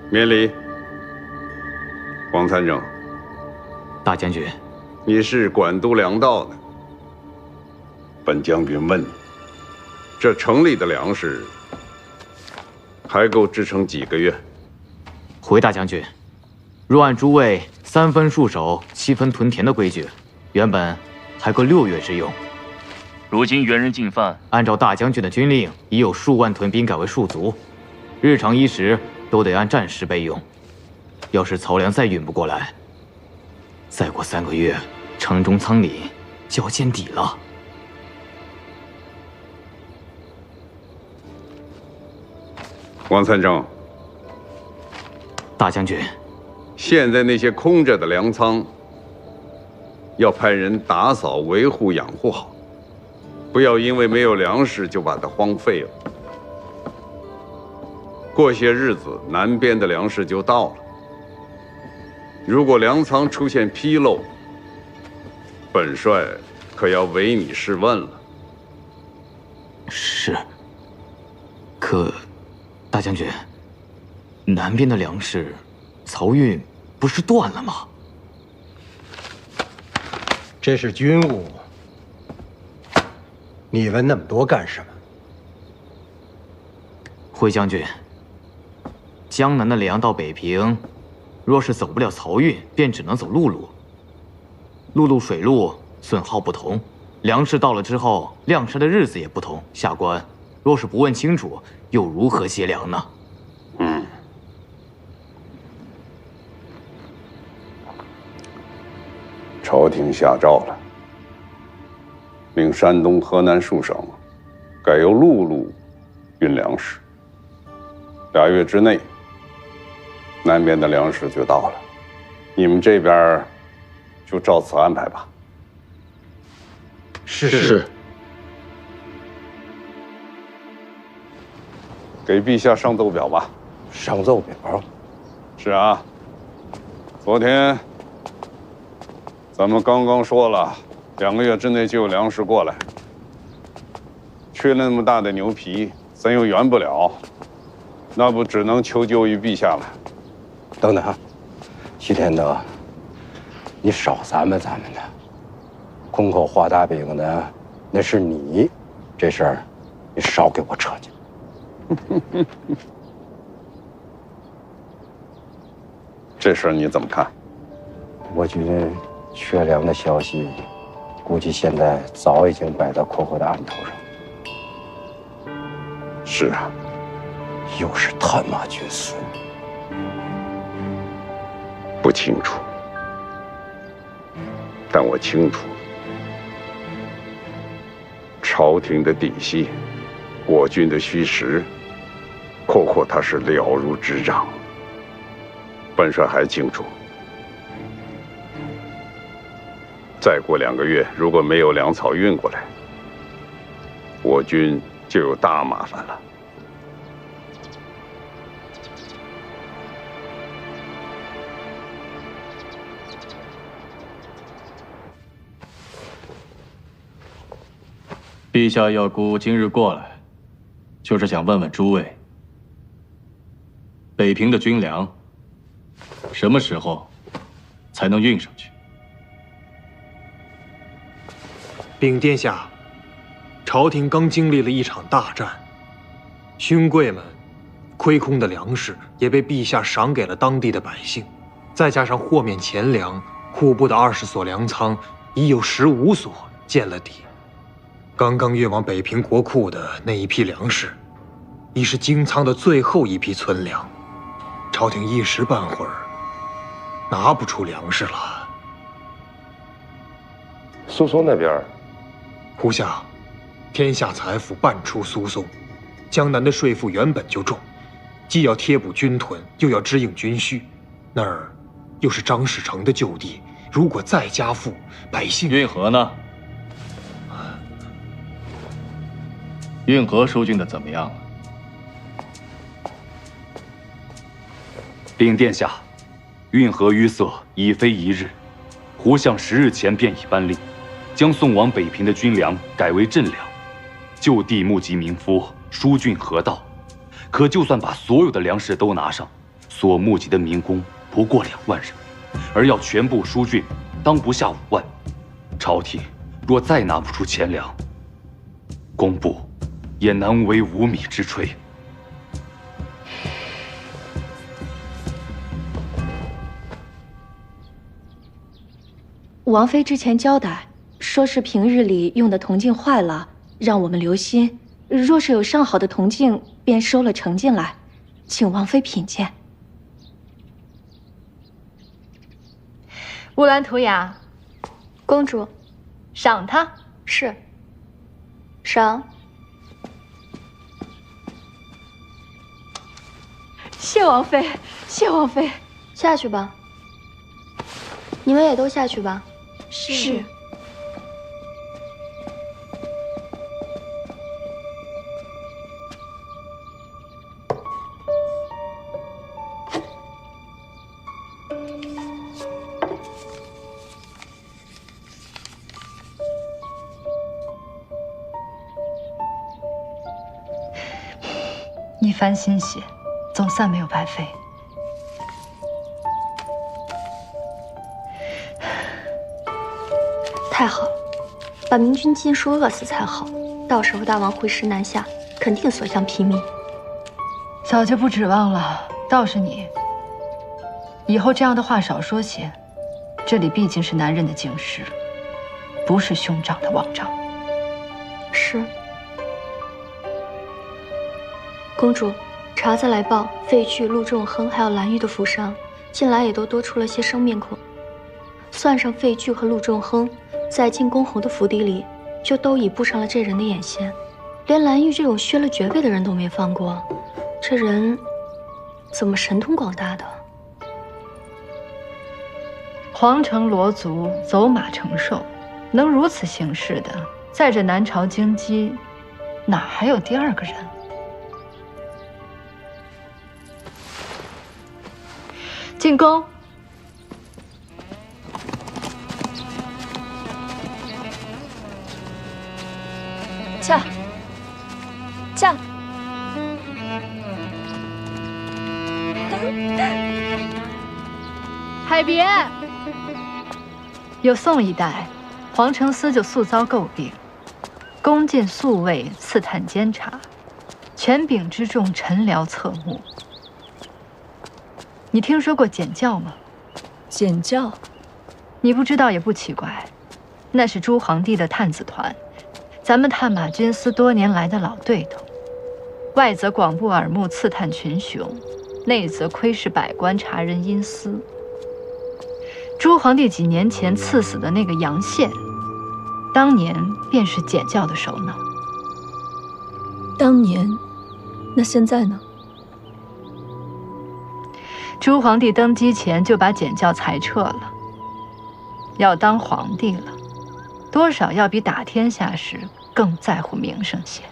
免礼。王参政，大将军，你是管督粮道的。本将军问你，这城里的粮食还够支撑几个月？回大将军，若按诸位3分戍守、7分屯田的规矩，原本还够6月之用。如今袁人进犯，按照大将军的军令，已有数万屯兵改为戍卒，日常衣食都得按战时备用。要是漕粮再运不过来，再过3个月，城中仓廪就要见底了。王参政，大将军，现在那些空着的粮仓，要派人打扫、维护、养护好。不要因为没有粮食就把它荒废了。过些日子，南边的粮食就到了。如果粮仓出现纰漏，本帅可要唯你是问了。是。可，大将军，南边的粮食漕运不是断了吗？这是军务。你问那么多干什么？回将军，江南的粮到北平，若是走不了漕运，便只能走陆路。陆路、水路损耗不同，粮食到了之后，晾晒的日子也不同。下官若是不问清楚，又如何接粮呢？朝廷下诏了。令山东、河南数省改由陆路运粮食，2月之内，南边的粮食就到了。你们这边就照此安排吧。是。给陛下上奏表吧。上奏表。是啊。昨天咱们刚刚说了。2个月之内就有粮食过来，缺了那么大的牛皮，咱又圆不了，那不只能求救于陛下了。等等，徐天德，你少咱们的，空口画大饼的那是你，这事儿你少给我扯去。这事儿你怎么看？我觉得缺粮的消息。估计现在早已经摆在阔阔的案头上。是啊，又是探马军司。不清楚，但我清楚，朝廷的底细，我军的虚实，阔阔他是了如指掌。本帅还清楚。再过2个月，如果没有粮草运过来，我军就有大麻烦了。陛下要孤今日过来，就是想问问诸位，北平的军粮什么时候才能运上去？禀殿下，朝廷刚经历了一场大战，勋贵们亏空的粮食也被陛下赏给了当地的百姓，再加上豁免钱粮，户部的20所粮仓已有15所见了底。刚刚运往北平国库的那一批粮食，已是京仓的最后一批存粮，朝廷一时半会儿拿不出粮食了。苏松那边，忽下天下财富半出苏松，江南的税赋原本就重，既要贴补军屯，又要支应军需，那儿又是张士诚的旧地，如果再加赋，百姓……运河呢？运河疏浚的怎么样了？禀殿下，运河淤塞已非一日，胡相10日前便已颁令，将送往北平的军粮改为赈粮，就地募集民夫，疏浚河道。可就算把所有的粮食都拿上，所募集的民工不过2万人，而要全部疏浚，当不下5万。朝廷若再拿不出钱粮，工部也难为无米之炊。王妃之前交代，说是平日里用的铜镜坏了，让我们留心。若是有上好的铜镜，便收了盛进来，请王妃品鉴。乌兰图雅，公主，赏他。是。赏。谢王妃，谢王妃。下去吧。你们也都下去吧。是。一番心血，总算没有白费。太好了，把明君尽数饿死才好。到时候大王回师南下，肯定所向披靡。早就不指望了，倒是你。以后这样的话少说些。这里毕竟是男人的京师，不是兄长的王帐。是。公主，查子来报，废去陆仲亨还有蓝玉的府上，近来也都多出了些生面孔。算上废去和陆仲亨，在进宫侯的府邸里，就都已布上了这人的眼线，连蓝玉这种削了爵位的人都没放过。这人怎么神通广大的？皇城罗族，走马承受，能如此行事的，在这南朝京畿，哪还有第2个人？进宫。驾。驾。海别。有宋一代，皇城司就素遭诟病，宫禁宿卫，刺探监察，权柄之重，臣僚侧目。你听说过检校吗？检校，你不知道也不奇怪，那是朱皇帝的探子团，咱们探马军司多年来的老对头。外则广布耳目刺探群雄，内则窥视百官察人阴私。朱皇帝几年前赐死的那个杨宪，当年便是检校的首脑。当年，那现在呢？朱皇帝登基前就把检校裁撤了。要当皇帝了，多少要比打天下时更在乎名声些。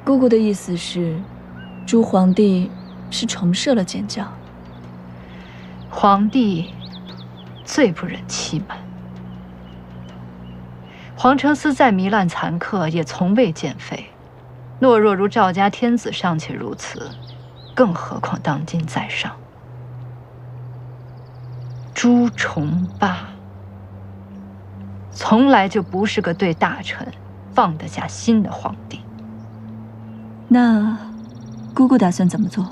姑姑的意思是，朱皇帝是重设了检校。皇帝最不忍欺瞒。皇城司再糜烂残刻，也从未见废。懦弱如赵家天子尚且如此，更何况当今在上。朱重八从来就不是个对大臣放得下心的皇帝。那姑姑打算怎么做？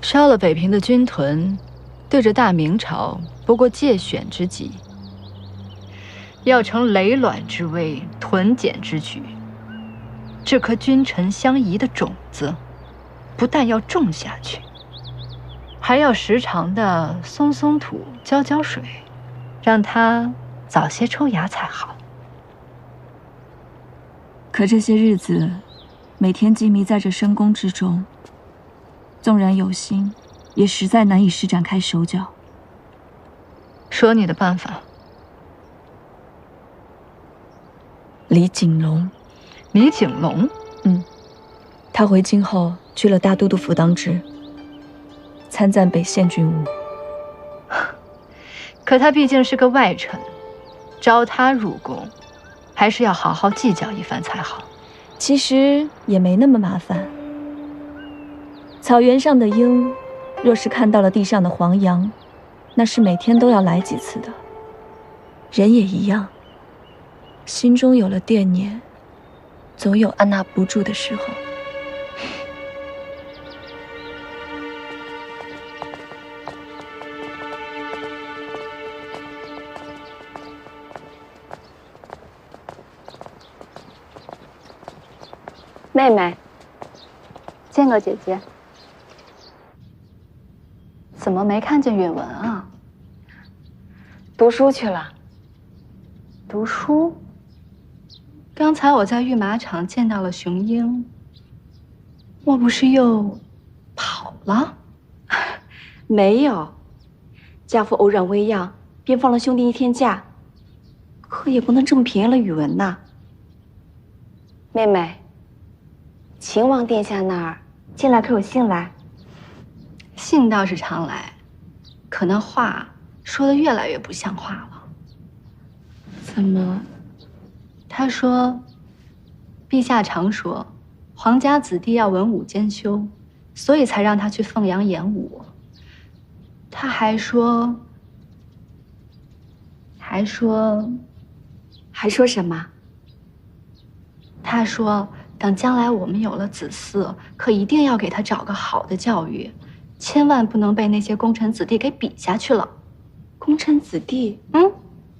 烧了北平的军屯，对着大明朝不过借选之计。要成累卵之危，屯碱之举，这颗君臣相宜的种子，不但要种下去，还要时常的松松土、浇浇水，让它早些抽芽才好。可这些日子，每天浸迷在这深宫之中，纵然有心，也实在难以施展开手脚。说你的办法。李景龙，李景龙，他回京后去了大都督府当值，参赞北县军务。可他毕竟是个外臣，招他入宫，还是要好好计较一番才好。其实也没那么麻烦。草原上的鹰，若是看到了地上的黄羊，那是每天都要来几次的。人也一样，心中有了惦念，总有按捺不住的时候。妹妹，见过姐姐。怎么没看见允文啊？读书去了。读书？刚才我在御马场见到了雄鹰，莫不是又跑了？没有，家父偶然微恙，便放了兄弟一天假。可也不能这么便宜了宇文呐。妹妹，秦王殿下那儿近来可有信来？信倒是常来，可那话说得越来越不像话了。怎么？他说，陛下常说，皇家子弟要文武兼修，所以才让他去凤阳演武。他还说什么？他说，等将来我们有了子嗣，可一定要给他找个好的教育，千万不能被那些功臣子弟给比下去了。功臣子弟？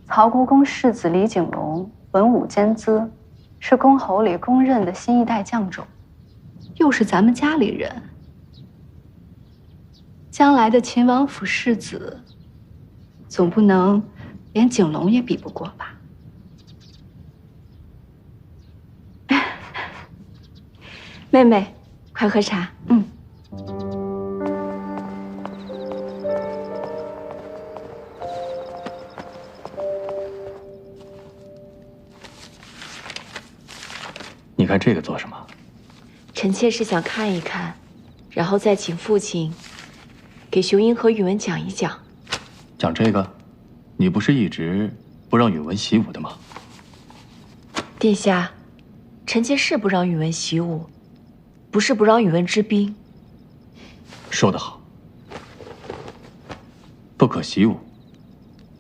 曹国公世子李景龙文武兼资，是公侯里公认的新一代将种，又是咱们家里人。将来的秦王府世子，总不能连景龙也比不过吧？妹妹，快喝茶。你看这个做什么？臣妾是想看一看，然后再请父亲给雄鹰和宇文讲一讲。讲这个，你不是一直不让宇文习武的吗？殿下，臣妾是不让宇文习武，不是不让宇文知兵。说得好，不可习武，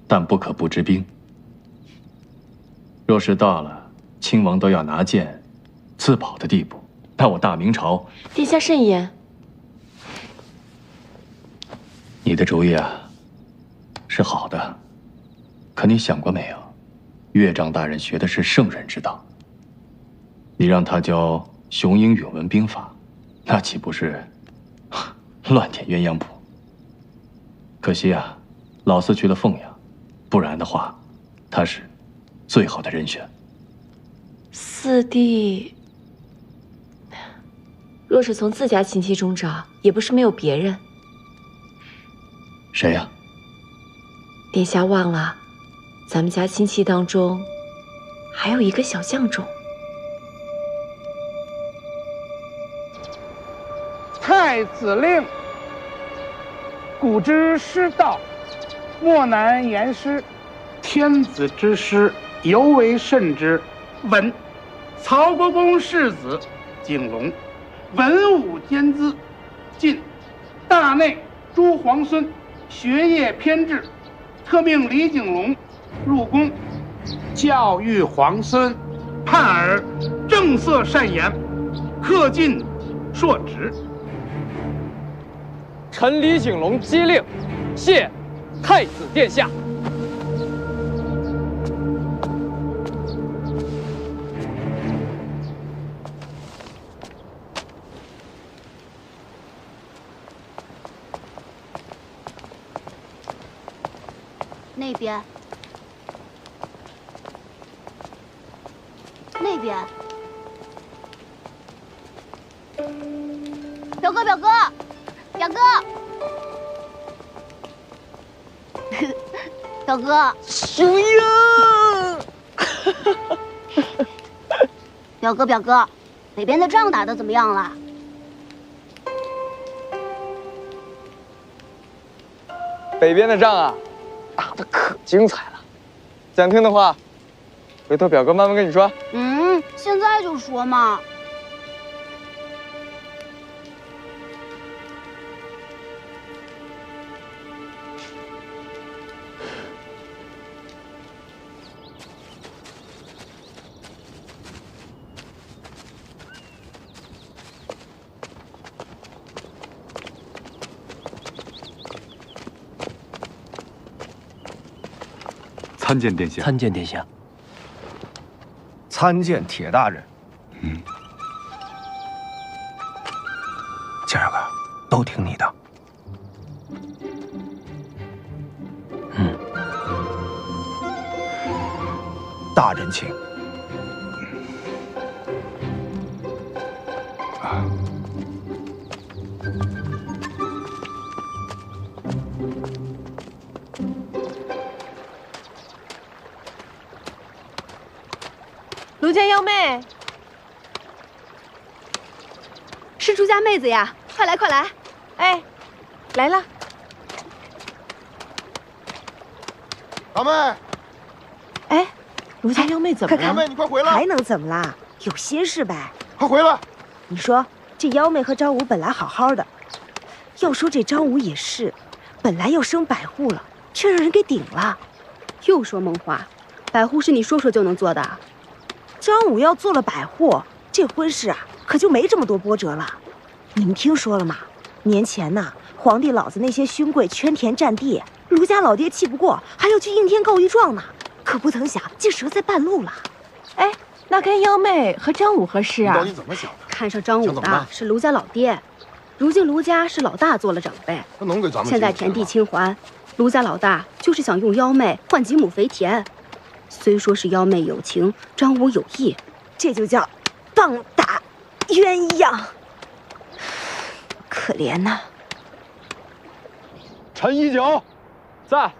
但不可不知兵。若是到了亲王都要拿剑自保的地步，那我大明朝……殿下慎言。你的主意啊，是好的，可你想过没有？岳丈大人学的是圣人之道，你让他教雄鹰允文兵法，那岂不是乱点鸳鸯谱？可惜啊，老四去了凤阳，不然的话，他是最好的人选。四弟，若是从自家亲戚中找，也不是没有别人。谁呀？殿下忘了，咱们家亲戚当中还有一个小将种。太子令，古之师道，莫难言师。天子之师，尤为甚之。闻曹国公世子景龙，文武兼资，晋大内诸皇孙学业偏执，特命李景龙入宫，教育皇孙，盼尔正色善言，恪尽硕职。臣李景龙接令，谢太子殿下。那边，那边，表哥，表哥，表哥，表哥，熊鹰，表哥，表哥，北边的仗打得怎么样了？北边的仗啊，打得可精彩了。想听的话，回头表哥慢慢跟你说。现在就说嘛。参见殿下。参见殿下。参见铁大人。今儿个都听你的。大人请。卢家幺妹，是朱家妹子呀！快来，快来！哎，来了。大妹，哎，卢家幺妹怎么了？大妹，你快回来！还能怎么啦？有心事呗。快回来！你说这幺妹和张武本来好好的，要说这张武也是，本来要升百户了，却让人给顶了。又说梦话，百户是你说说就能做的？张武要做了百户，这婚事啊，可就没这么多波折了。你们听说了吗？年前呐，皇帝老子那些勋贵圈田占地，卢家老爹气不过，还要去应天告御状呢。可不曾想，竟折在半路了。哎，那跟幺妹和张武合适啊？你到底怎么想的？看上张武的是卢家老爹，如今卢家是老大做了长辈，他能给咱们现在田地清还，卢家老大就是想用幺妹换几亩肥田。虽说是幺妹有情，张武有意，这就叫棒打鸳鸯。可怜呐！陈一九，在。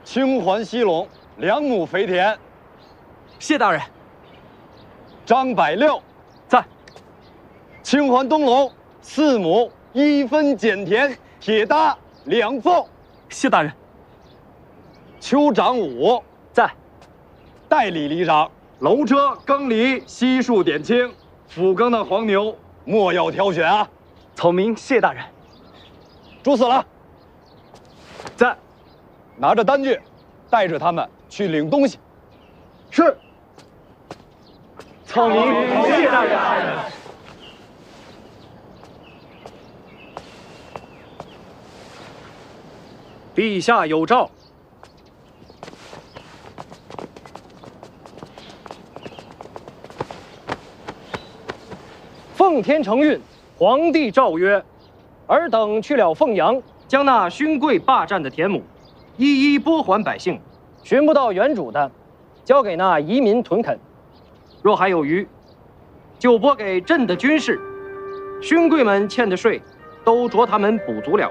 清还西陇2亩肥田。谢大人。张百六，在。清还东陇4亩1分减田铁搭2凤。谢大人。邱长武，在。代理里长，楼车更犁悉数点清，辅更的黄牛莫要挑选啊！草民谢大人。朱四郎，在。拿着单据，带着他们去领东西。是。草民谢大人。陛下有诏。奉天承运，皇帝诏曰：尔等去了凤阳，将那勋贵霸占的田亩一一拨还百姓，寻不到原主的，交给那移民屯垦；若还有余，就拨给朕的军士。勋贵们欠的税，都着他们补足了，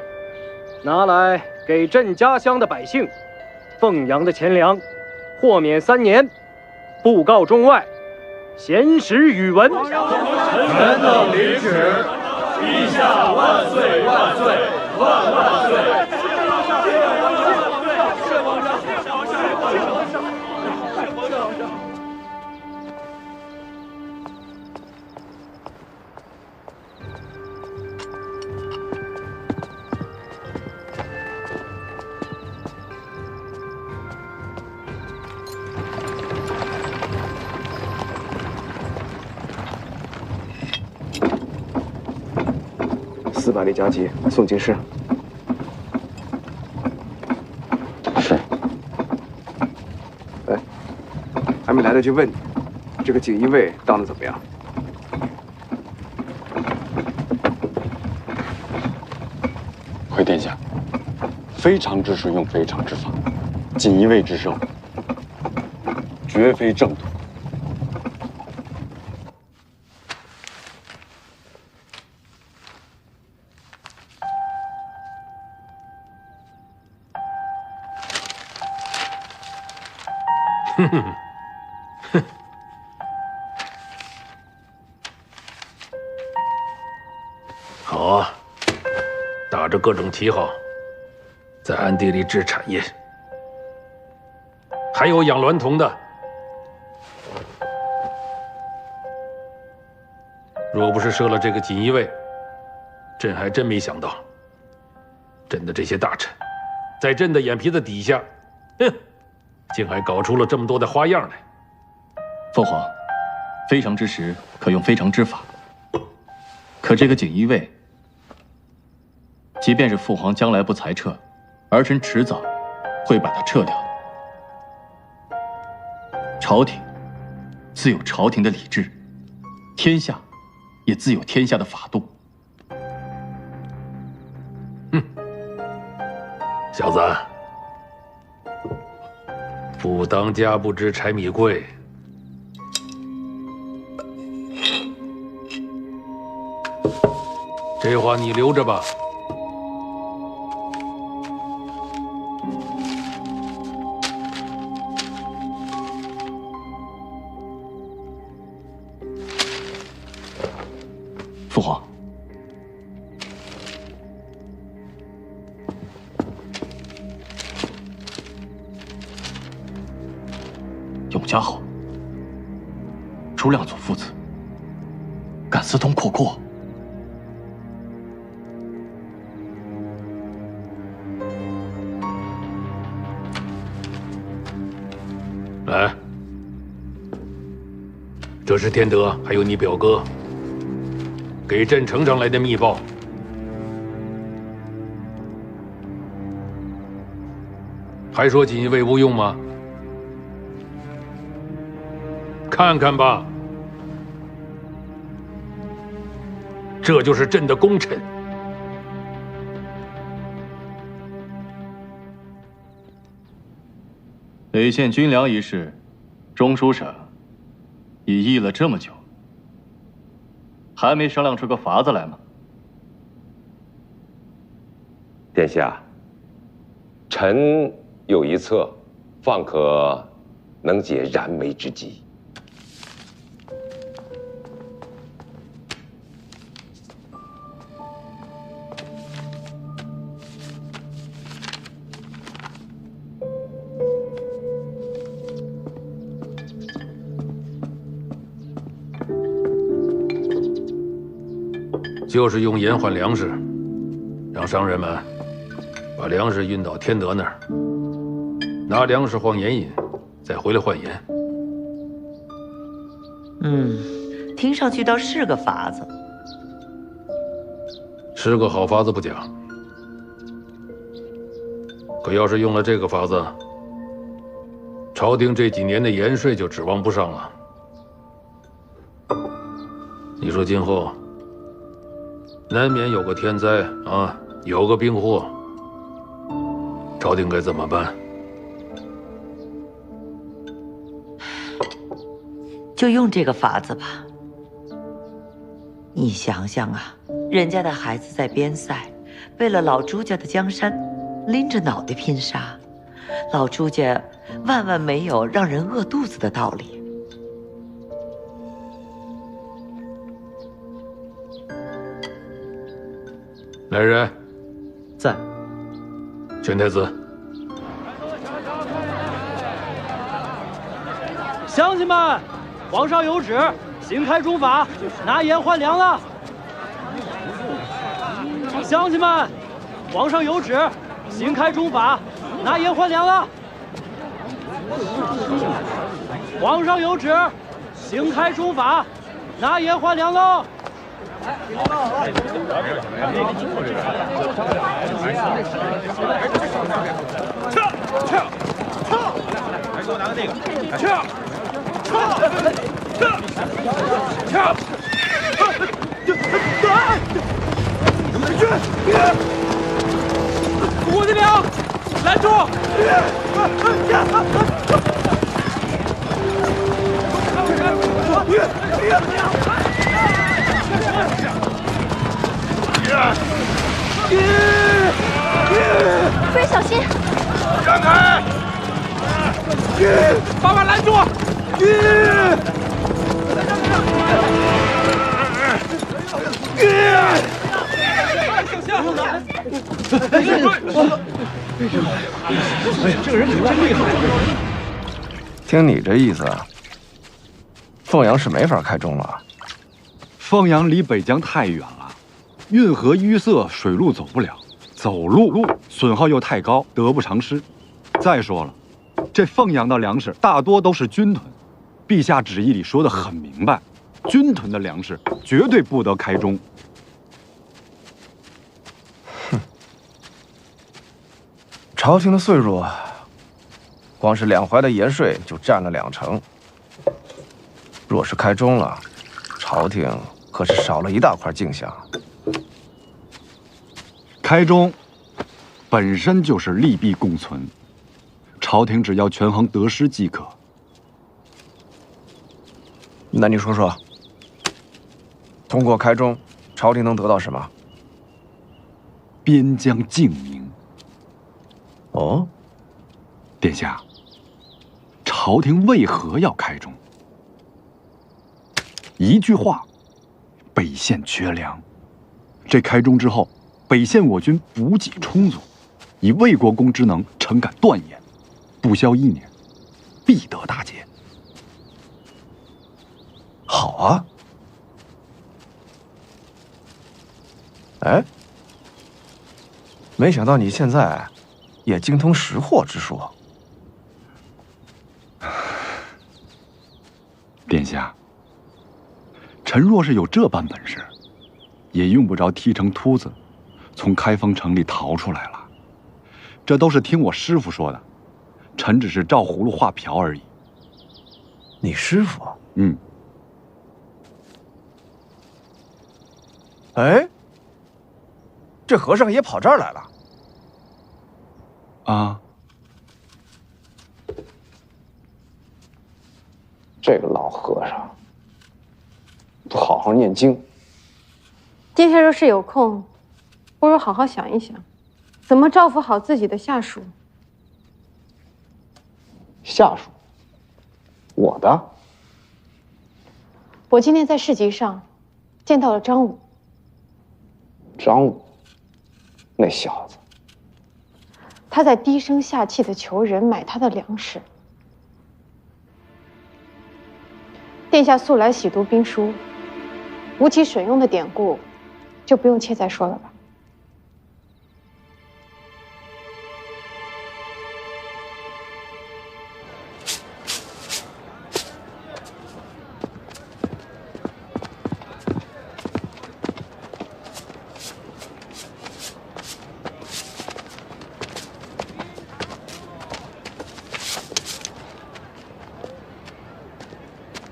拿来给朕家乡的百姓。凤阳的钱粮，豁免3年，布告中外，闲时语文。臣等领旨，陛下万岁万岁万万岁！ 400粒甲级送京师。是。哎，还没来得及问你，这个锦衣卫当的怎么样？回殿下，非常之事用非常之法，锦衣卫之胜，绝非正途。哼哼哼，好啊，打着各种旗号，在暗地里置产业，还有养娈童的。若不是设了这个锦衣卫，朕还真没想到，朕的这些大臣，在朕的眼皮子底下，哼！竟还搞出了这么多的花样来。父皇，非常之时可用非常之法。可这个锦衣卫，即便是父皇将来不裁撤，儿臣迟早会把它撤掉的。朝廷自有朝廷的理智，天下也自有天下的法度。小子。不当家不知柴米贵，这话你留着吧。父皇，永嘉后，朱亮祖父子敢私通阔阔，来，这是天德还有你表哥给朕呈上来的密报。还说锦衣卫无用吗？看看吧，这就是朕的功臣。北县军粮一事，中书省已议了这么久，还没商量出个法子来吗？殿下，臣有一策，方可能解燃眉之急。就是用盐换粮食，让商人们把粮食运到天德那儿，拿粮食换盐引，再回来换盐。听上去倒是个法子。是个好法子不假，可要是用了这个法子，朝廷这几年的盐税就指望不上了。你说今后难免有个天灾啊，有个兵祸，朝廷该怎么办？就用这个法子吧。你想想啊，人家的孩子在边塞，为了老朱家的江山，拎着脑袋拼杀，老朱家万万没有让人饿肚子的道理。来人，在。宣太子。乡亲们，皇上有旨，行开诸法，拿盐换粮了。乡亲们，皇上有旨，行开诸法，拿盐换粮了。皇上有旨，行开诸法，拿盐换粮喽。来，给我拿个那个。胡子良，拦住！夫人小心！让开！把我拦住！哎呀，这个人可真厉害！听你这意思，凤阳是没法开中了。凤阳离北疆太远了，运河淤塞，水路走不了，走路损耗又太高，得不偿失。再说了，这凤阳的粮食大多都是军屯，陛下旨意里说得很明白，军屯的粮食绝对不得开中。朝廷的岁数，光是两淮的盐税就占了20%。若是开中了，朝廷可是少了一大块进项。开中本身就是利弊共存，朝廷只要权衡得失即可。那你说说，通过开中，朝廷能得到什么？边疆静宁。哦，殿下，朝廷为何要开中？一句话，北县缺粮。这开中之后，北县我军补给充足，以魏国公之能，诚敢断言，不消1年，必得大捷。好啊！哎，没想到你现在也精通识货之术。殿下，臣若是有这般本事，也用不着踢成秃子，从开封城里逃出来了。这都是听我师傅说的，臣只是照葫芦画瓢而已。你师傅？嗯。哎，这和尚也跑这儿来了。啊！这个老和尚不好好念经。殿下若是有空，不如好好想一想，怎么照顾好自己的下属。下属？我的？我今天在市集上见到了张武。张武，那小子。他在低声下气的求人买他的粮食。殿下素来喜读兵书，吴起水用的典故，就不用切再说了吧。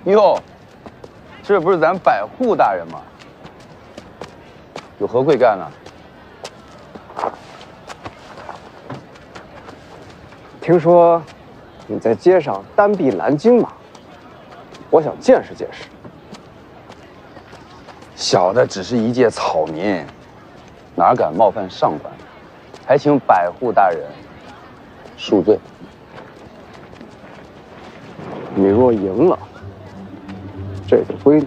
哟，这不是咱百户大人吗？有何贵干呢？听说你在街上单臂拦京马，我想见识见识。小的只是一介草民，哪敢冒犯上官，还请百户大人恕罪。你若赢了，这就归你。